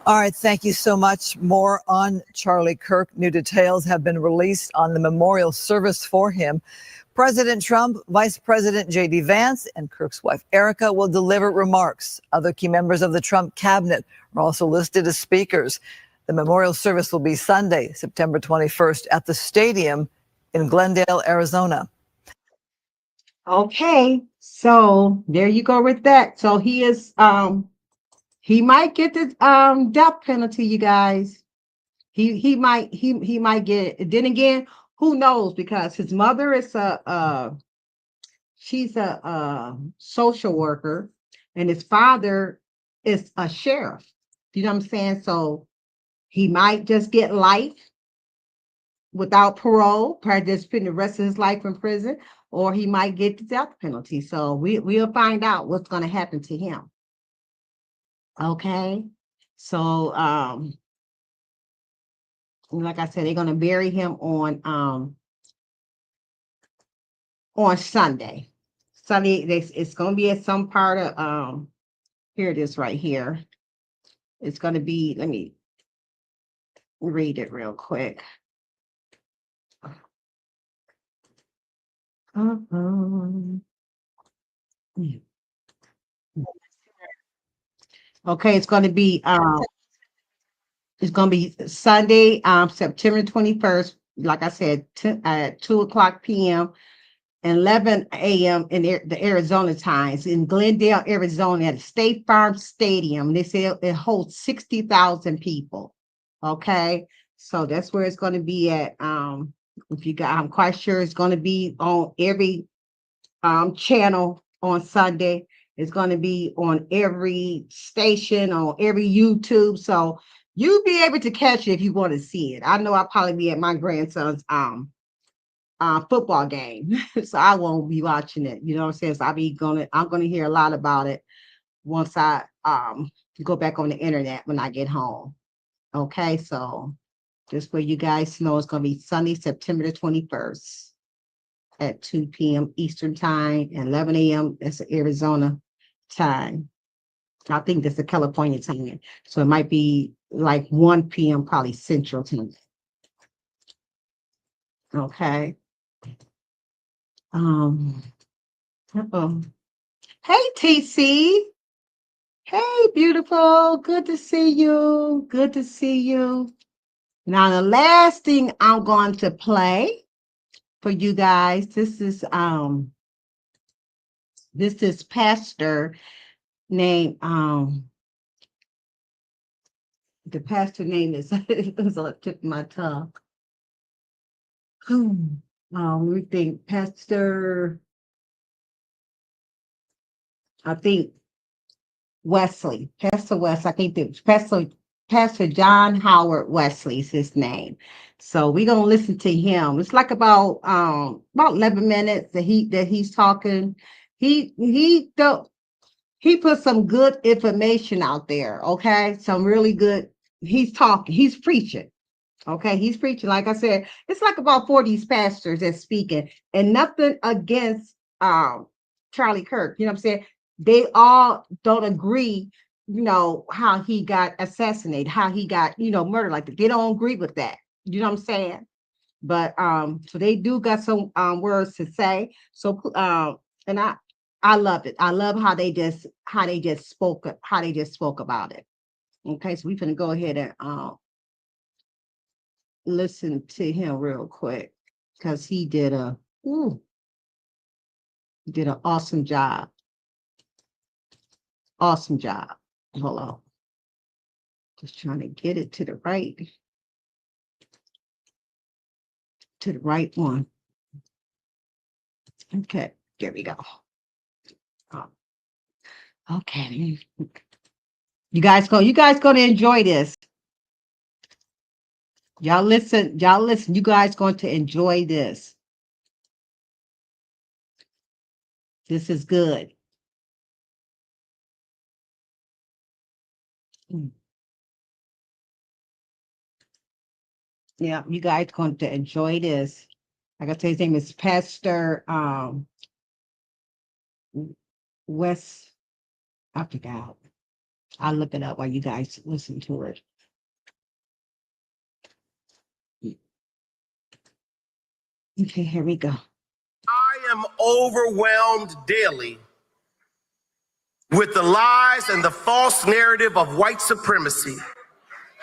All right, thank you so much. More on Charlie Kirk. New details have been released on the memorial service for him. President Trump, Vice President J.D. Vance, and Kirk's wife Erica will deliver remarks. Other key members of the Trump cabinet are also listed as speakers. The memorial service will be Sunday, September 21st at the stadium in Glendale, Arizona. Okay, so there you go with that. So he is he might get the death penalty, you guys. He might get it. Then again, who knows? Because his mother is she's a social worker, and his father is a sheriff. You know what I'm saying? So he might just get life without parole, probably just spend the rest of his life in prison, or he might get the death penalty. So we'll find out what's going to happen to him. Okay, so like I said, they're going to bury him on Sunday. Sunday, it's going to be at some part of here it is right here. It's going to be, let me read it real quick. Okay, it's going to be Sunday, September 21st. Like I said, at 2:00 p.m. and 11 a.m. in the Arizona times in Glendale, Arizona, at State Farm Stadium. They say it holds 60,000 people. Okay, so that's where it's going to be at. If you got, I'm quite sure it's going to be on every channel on Sunday. It's going to be on every station, on every YouTube. So you'll be able to catch it if you want to see it. I know I'll probably be at my grandson's football game, so I won't be watching it. You know what I'm saying? So I'm gonna hear a lot about it once I go back on the internet when I get home. Okay, so just for you guys to know, it's gonna be Sunday, September the 21st at 2 p.m. Eastern time and 11 a.m. That's Arizona time. I think that's the California time. So it might be like 1 p.m. probably Central time. Okay. Hey, TC. Hey, beautiful. Good to see you. Good to see you. Now, the last thing I'm going to play for you guys, this is pastor named the pastor name is it was on the tip of my tongue. We think Pastor, I think Wesley, Pastor West, I think it's Pastor John Howard Wesley is his name. So we're gonna listen to him. It's like about 11 minutes that he's talking. He put some good information out there. Okay, some really good. He's talking. He's preaching. Okay, he's preaching. Like I said, it's like about 40 pastors that's speaking, and nothing against Charlie Kirk. You know what I'm saying? They all don't agree, how he got assassinated, how he got, murdered. Like they don't agree with that. You know what I'm saying? But so they do got some words to say. So and I love it. I love how they just spoke about it. Okay, so we're gonna go ahead and listen to him real quick because he did an awesome job. Awesome job. Hold on. Just trying to get it to the right. to the right one. Okay, there we go. Okay. You guys gonna enjoy this. Y'all listen, you guys going to enjoy this. This is good. Yeah, you guys going to enjoy this. Like I say, his name is Pastor West. I forgot. I'll look it up while you guys listen to it. Okay, here we go. I am overwhelmed daily with the lies and the false narrative of white supremacy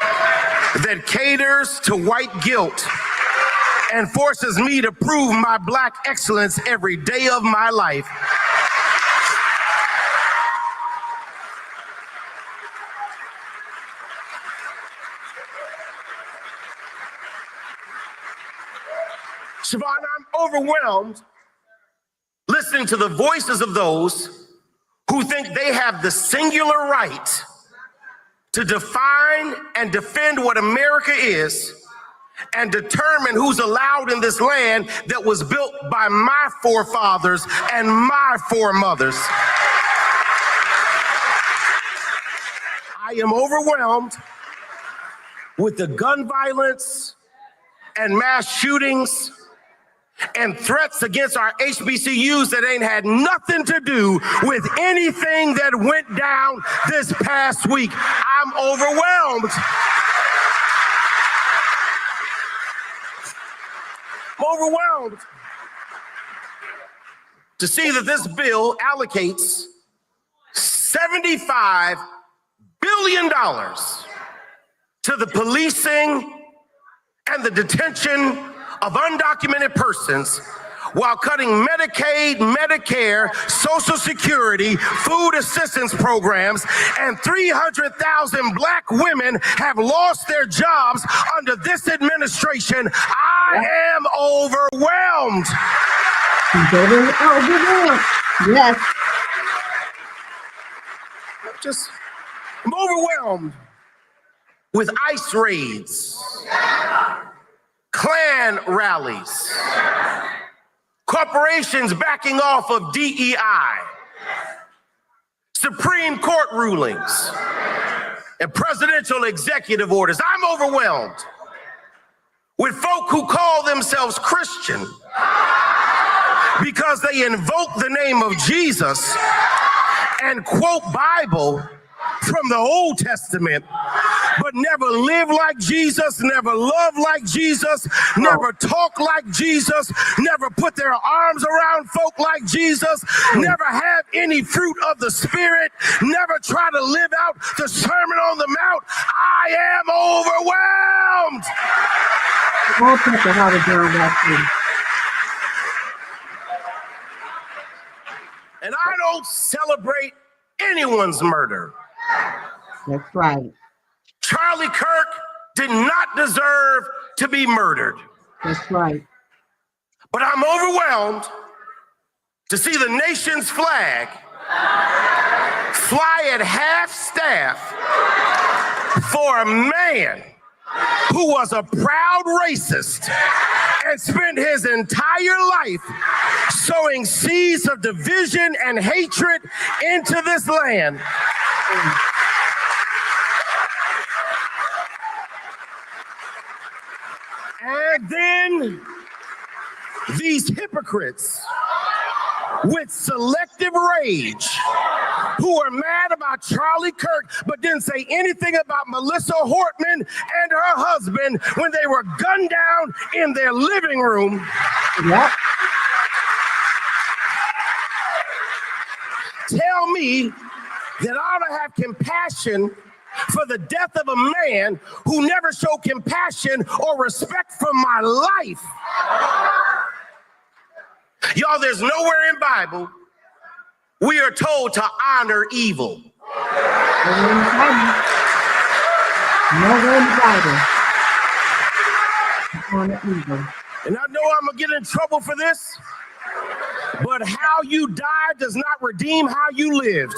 that caters to white guilt and forces me to prove my Black excellence every day of my life. Siobhan, I'm overwhelmed listening to the voices of those who think they have the singular right to define and defend what America is and determine who's allowed in this land that was built by my forefathers and my foremothers. I am overwhelmed with the gun violence and mass shootings and threats against our HBCUs that ain't had nothing to do with anything that went down this past week. I'm overwhelmed. I'm overwhelmed to see that this bill allocates $75 billion to the policing and the detention of undocumented persons while cutting Medicaid, Medicare, Social Security, food assistance programs, and 300,000 Black women have lost their jobs under this administration. I am overwhelmed. Yes. I'm overwhelmed with ICE raids, Klan rallies, corporations backing off of DEI, Supreme Court rulings, and presidential executive orders. I'm overwhelmed with folk who call themselves Christian because they invoke the name of Jesus and quote Bible from the Old Testament, but never live like Jesus, never love like Jesus, never talk like Jesus, never put their arms around folk like Jesus, never have any fruit of the Spirit, never try to live out the Sermon on the Mount. I am overwhelmed. I'll take the heart of down that And I don't celebrate anyone's murder. That's right. Charlie Kirk did not deserve to be murdered. That's right. But I'm overwhelmed to see the nation's flag fly at half staff for a man who was a proud racist and spent his entire life sowing seeds of division and hatred into this land. And then these hypocrites with selective rage who are mad about Charlie Kirk but didn't say anything about Melissa Hortman and her husband when they were gunned down in their living room. Yep. Tell me that I ought to have compassion for the death of a man who never showed compassion or respect for my life. Y'all, there's nowhere in Bible we are told to honor evil. Nowhere in the Bible. Honor evil. And I know I'm gonna get in trouble for this, but how you died does not redeem how you lived.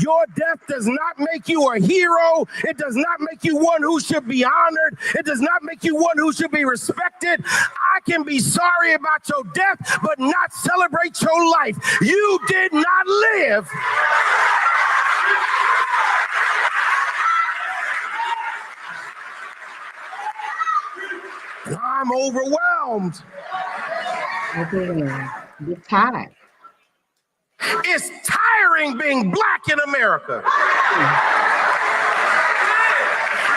Your death does not make you a hero. It does not make you one who should be honored. It does not make you one who should be respected. I can be sorry about your death, but not celebrate your life. You did not live. I'm overwhelmed. You're tired. It's tiring being black in America.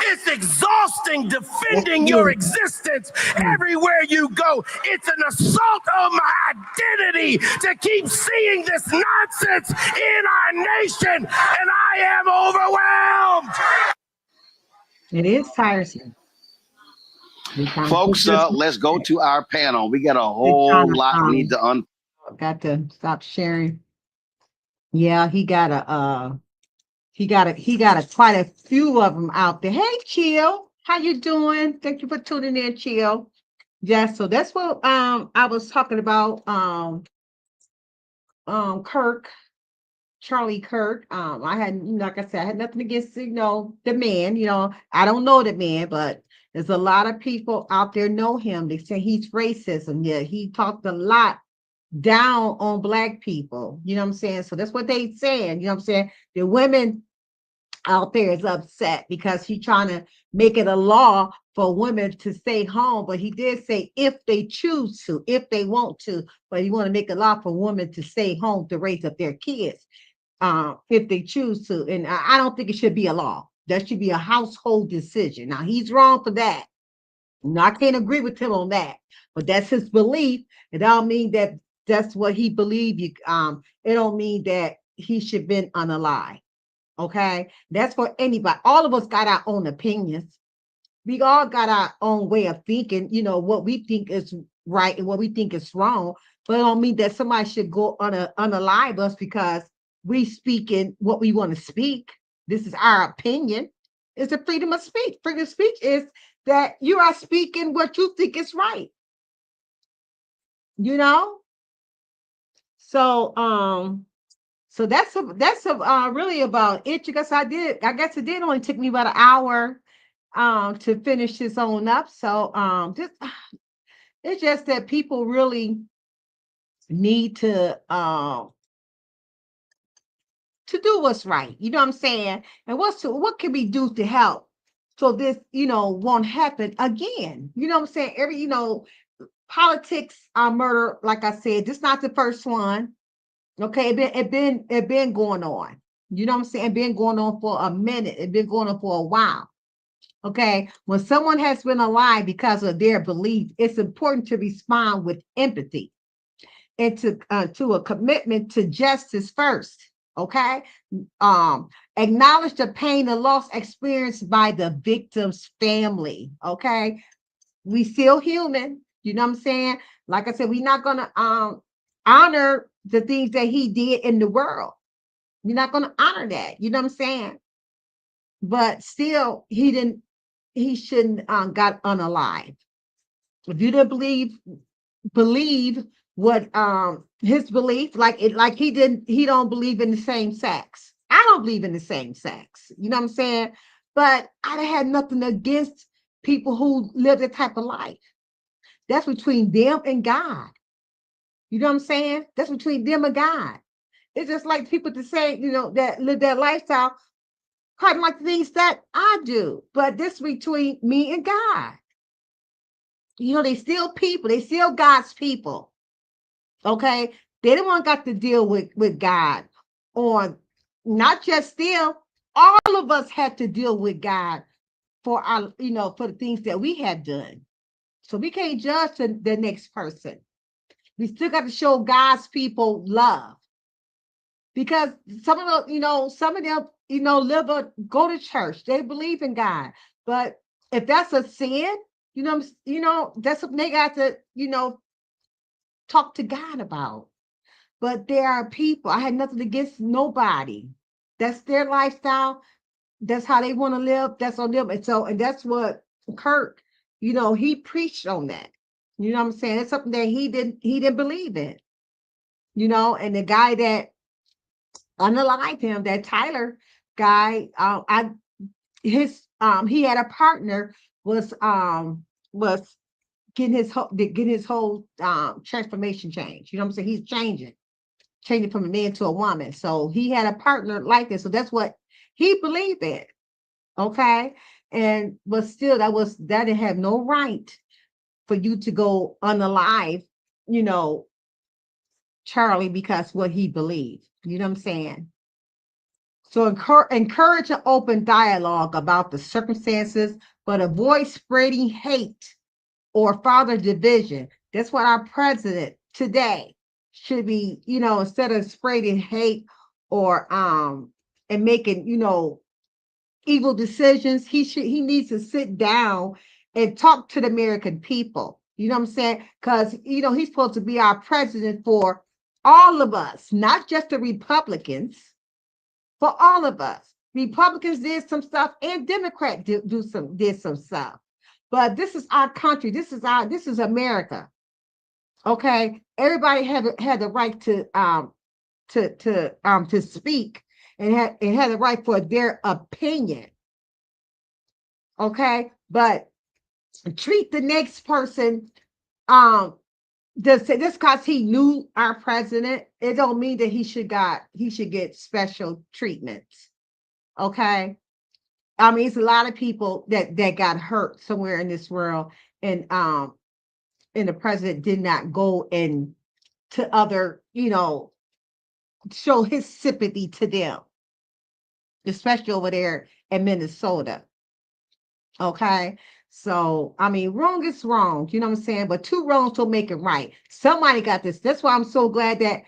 It's exhausting defending your existence everywhere you go. It's an assault on my identity to keep seeing this nonsense in our nation, and I am overwhelmed. It is tiresome. Folks, let's go to our panel. We got a whole lot we need to got to stop sharing. Yeah, he got quite a few of them out there. Hey, Chill, how you doing? Thank you for tuning in, Chill. Yeah, so that's what I was talking about. Charlie Kirk. I had, like I said, I had nothing against, the man. I don't know the man, but there's a lot of people out there know him. They say he's racism. Yeah, he talked a lot down on black people. You know what I'm saying? So that's what they saying. You know what I'm saying? The women out there is upset because he's trying to make it a law for women to stay home. But he did say if they choose to, if they want to, but he want to make a law for women to stay home to raise up their kids. If they choose to. And I don't think it should be a law. That should be a household decision. Now, he's wrong for that. No, I can't agree with him on that, but that's his belief. It don't mean that that's what he believed. It don't mean that he should have been unalive. Okay? That's for anybody. All of us got our own opinions. We all got our own way of thinking, what we think is right and what we think is wrong. But it don't mean that somebody should go unalive us because we speaking what we want to speak. This is our opinion. It's a freedom of speech. Freedom of speech is that you are speaking what you think is right. So that's really about it. Because I guess it did only take me about an hour to finish this on up. So it's just that people really need to do what's right. You know what I'm saying? And what can we do to help so this, won't happen again? You know what I'm saying? Politics are murder. Like I said, this is not the first one. Okay, it been going on. You know what I'm saying? It been going on for a minute. It been going on for a while. Okay, when someone has been alive because of their belief, it's important to respond with empathy and to a commitment to justice first. Okay, acknowledge the pain and loss experienced by the victim's family. Okay, we still human. You know what I'm saying? Like I said, we're not gonna honor the things that he did in the world. We're not gonna honor that. You know what I'm saying? But still, he shouldn't got unalive. If you didn't believe what his belief, like he don't believe in the same sex. I don't believe in the same sex. You know what I'm saying? But I had nothing against people who live that type of life. That's between them and God. You know what I'm saying? That's between them and God. It's just like people to say, that live that lifestyle, kind of like the things that I do. But this between me and God. They still people. They still God's people. Okay? They don't want got to deal with God. Or not just still, all of us have to deal with God for our, for the things that we have done. So we can't judge the next person. We still got to show God's people love. Because some of them, go to church. They believe in God. But if that's a sin, that's something they got to, talk to God about. But there are people, I had nothing against nobody. That's their lifestyle. That's how they want to live. That's on them. And that's what Kirk, he preached on that. You know what I'm saying? It's something that he didn't believe in. And the guy that unalived him, that Tyler guy, he had a partner was getting his whole transformation change. You know what I'm saying? He's changing from a man to a woman. So he had a partner like this. So that's what he believed in. Okay. But still that didn't have no right for you to go unalive, Charlie, because what he believed. You know what I'm saying? So encourage an open dialogue about the circumstances, but avoid spreading hate or further division. That's what our president today should be, instead of spreading hate or and making, evil decisions, he needs to sit down and talk to the American people. You know what I'm saying? Because he's supposed to be our president for all of us, not just the Republicans, for all of us. Republicans did some stuff and Democrats did some stuff. But this is our country. This is America. Okay. Everybody had the right to speak and had the right for their opinion. Okay. But treat the next person just because he knew our president, it don't mean that he should get special treatments. Okay. I mean, it's a lot of people that got hurt somewhere in this world, and the president did not go and to other, show his sympathy to them, especially over there in Minnesota. Okay. So, I mean, wrong is wrong, you know what I'm saying? But two wrongs don't make it right. Somebody got this. That's why I'm so glad that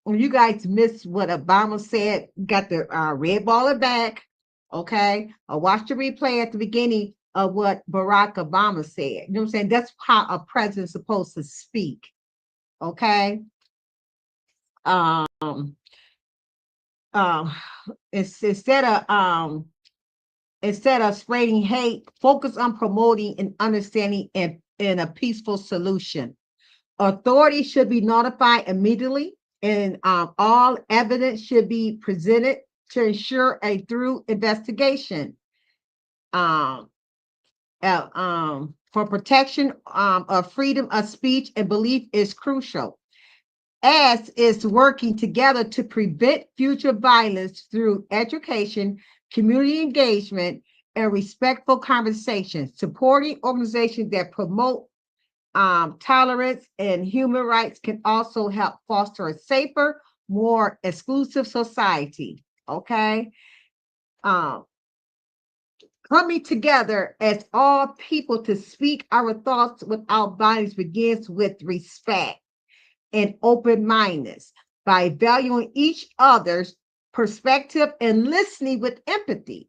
when you guys missed what Obama said, got the red baller back. Okay. I watched the replay at the beginning of what Barack Obama said. You know what I'm saying? That's how a president's supposed to speak. Okay. Instead of spreading hate, focus on promoting and understanding in a peaceful solution. Authorities should be notified immediately, and all evidence should be presented to ensure a thorough investigation. For protection of freedom of speech and belief is crucial, as is working together to prevent future violence through education, community engagement, and respectful conversations. Supporting organizations that promote tolerance and human rights can also help foster a safer, more inclusive society. Okay. Coming together as all people to speak our thoughts without bias begins with respect and open-mindedness by valuing each other's perspective and listening with empathy.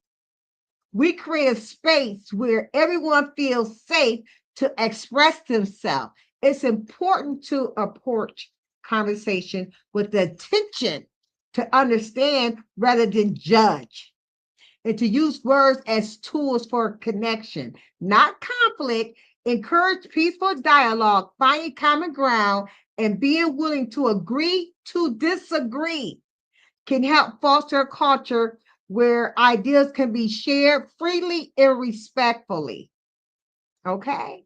We create a space where everyone feels safe to express themselves. It's important to approach conversation with the intention to understand rather than judge, and to use words as tools for connection, not conflict. Encourage peaceful dialogue, finding common ground, and being willing to agree to disagree can help foster a culture where ideas can be shared freely and respectfully. Okay.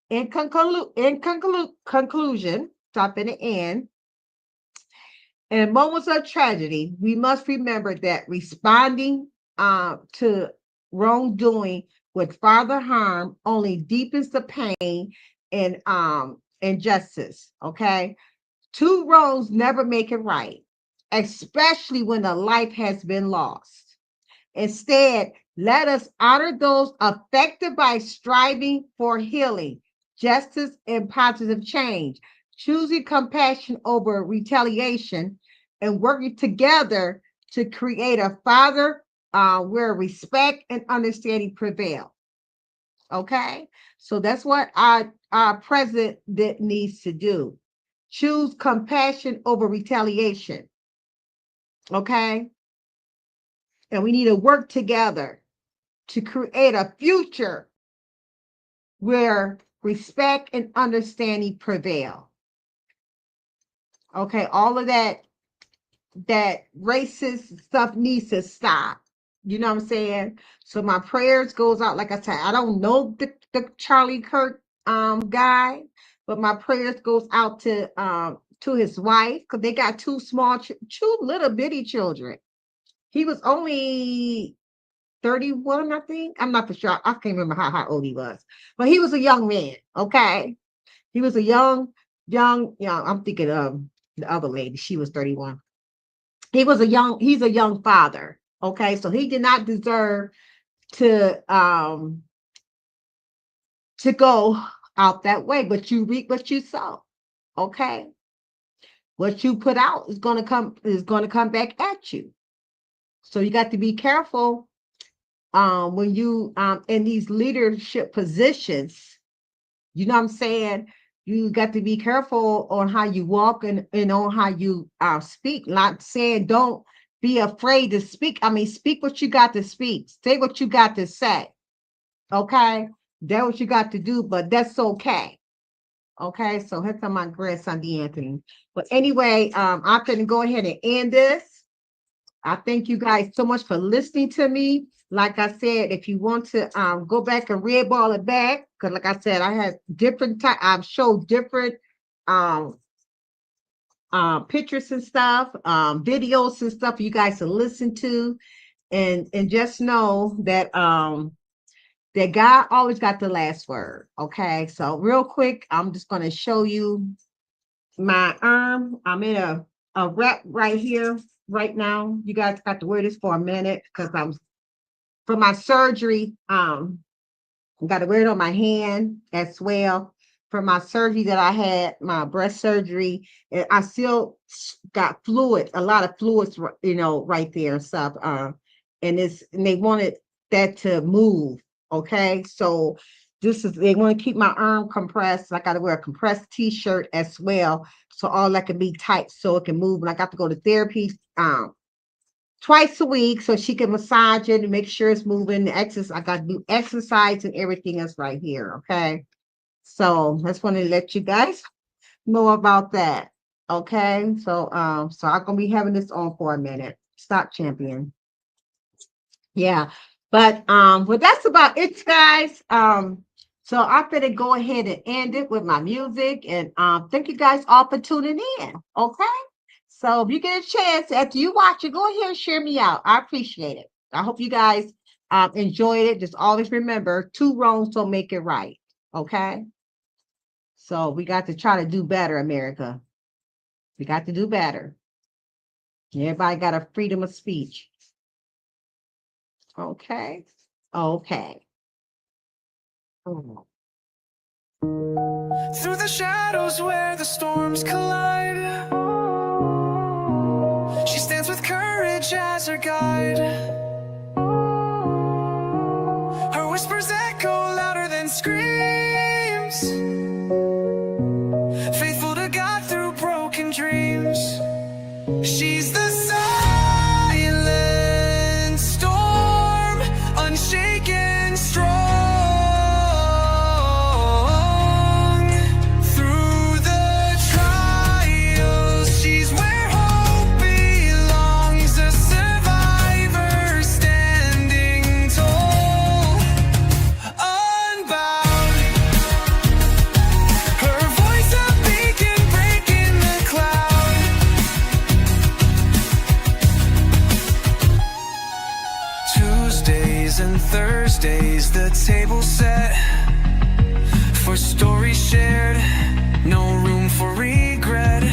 In conclusion, stop in the end. In moments of tragedy, we must remember that responding to wrongdoing with further harm only deepens the pain and injustice. Okay. Two wrongs never make it right, especially when a life has been lost. Instead, let us honor those affected by striving for healing, justice, and positive change, choosing compassion over retaliation, and working together to create a father where respect and understanding prevail. Okay, so that's what our president needs to do. Choose compassion over retaliation. Okay, And we need to work together to create a future where respect and understanding prevail. Okay, all of that racist stuff needs to stop. You know what I'm saying? So my prayers goes out. Like I said, I don't know the Charlie Kirk guy, but my prayers goes out to his wife, because they got two little bitty children. He was only 31, I think. I'm not for sure. I can't remember how old he was, but he was a young man. Okay, he was a young. I'm thinking of the other lady. She was 31. He's a young father. Okay, so he did not deserve to go out that way, but you reap what you sow. Okay, what you put out is going to come back at you. So you got to be careful when you in these leadership positions. You know what I'm saying? You got to be careful on how you walk and on how you speak. Not saying don't be afraid to speak. I mean, speak what you got to speak. Say what you got to say. Okay? That's what you got to do, but that's okay. Okay? So here come my grandson, D'Anthony. But anyway, I'm going to go ahead and end this. I thank you guys so much for listening to me. Like I said, if you want to go back and redball it back, because like I said, I had different I've showed different pictures and stuff, videos and stuff for you guys to listen to, and just know that that God always got the last word. Okay, so real quick, I'm just going to show you my arm. I'm in a wrap right here right now. You guys got to wear this for a minute because I'm for my surgery. I got to wear it on my hand as well. For my surgery that I had, my breast surgery, and I still got fluid, a lot of fluids, you know, right there and stuff. And they wanted that to move. Okay, so they want to keep my arm compressed. I got to wear a compressed t-shirt as well, so all that can be tight so it can move. And I got to go to therapy twice a week so she can massage it and make sure it's moving. The exercise, I got to do exercise and everything else right here. Okay, so I just want to let you guys know about that. Okay, so so I'm gonna be having this on for a minute. Stop, champion. Yeah, but well, that's about it, guys. So I'm gonna go ahead and end it with my music, and thank you guys all for tuning in. Okay, so if you get a chance after you watch it, go ahead and share me out. I appreciate it. I hope you guys enjoyed it. Just always remember, 2 wrongs don't make it right. Okay, so we got to try to do better, America. We got to do better. Everybody got a freedom of speech. Okay. Okay. Oh. Through the shadows where the storms collide, she stands with courage as her guide. Her whispers echo louder than screams, faithful to God through broken dreams. She's the silent storm, unshaken, strong. Through the trials, she's where hope belongs, a survivor standing tall, unbound. Her voice a beacon breaking the cloud. Tuesdays and Thursdays, the table set for stories shared, no room for regret.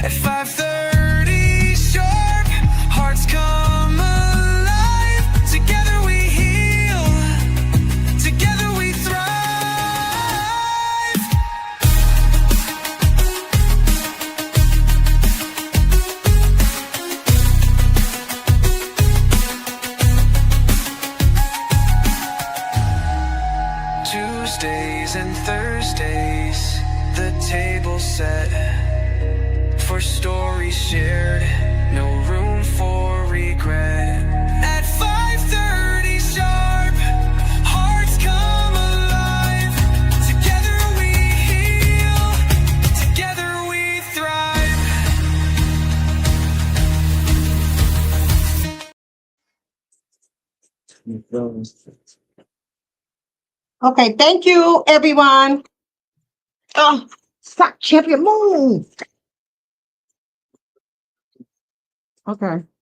At 5:30 sharp, hearts come alive. Together we heal, together we thrive. Tuesdays and Thursdays, the table set for stories shared, no room for regret. Okay, thank you, everyone. Oh, stop, champion, move. Okay.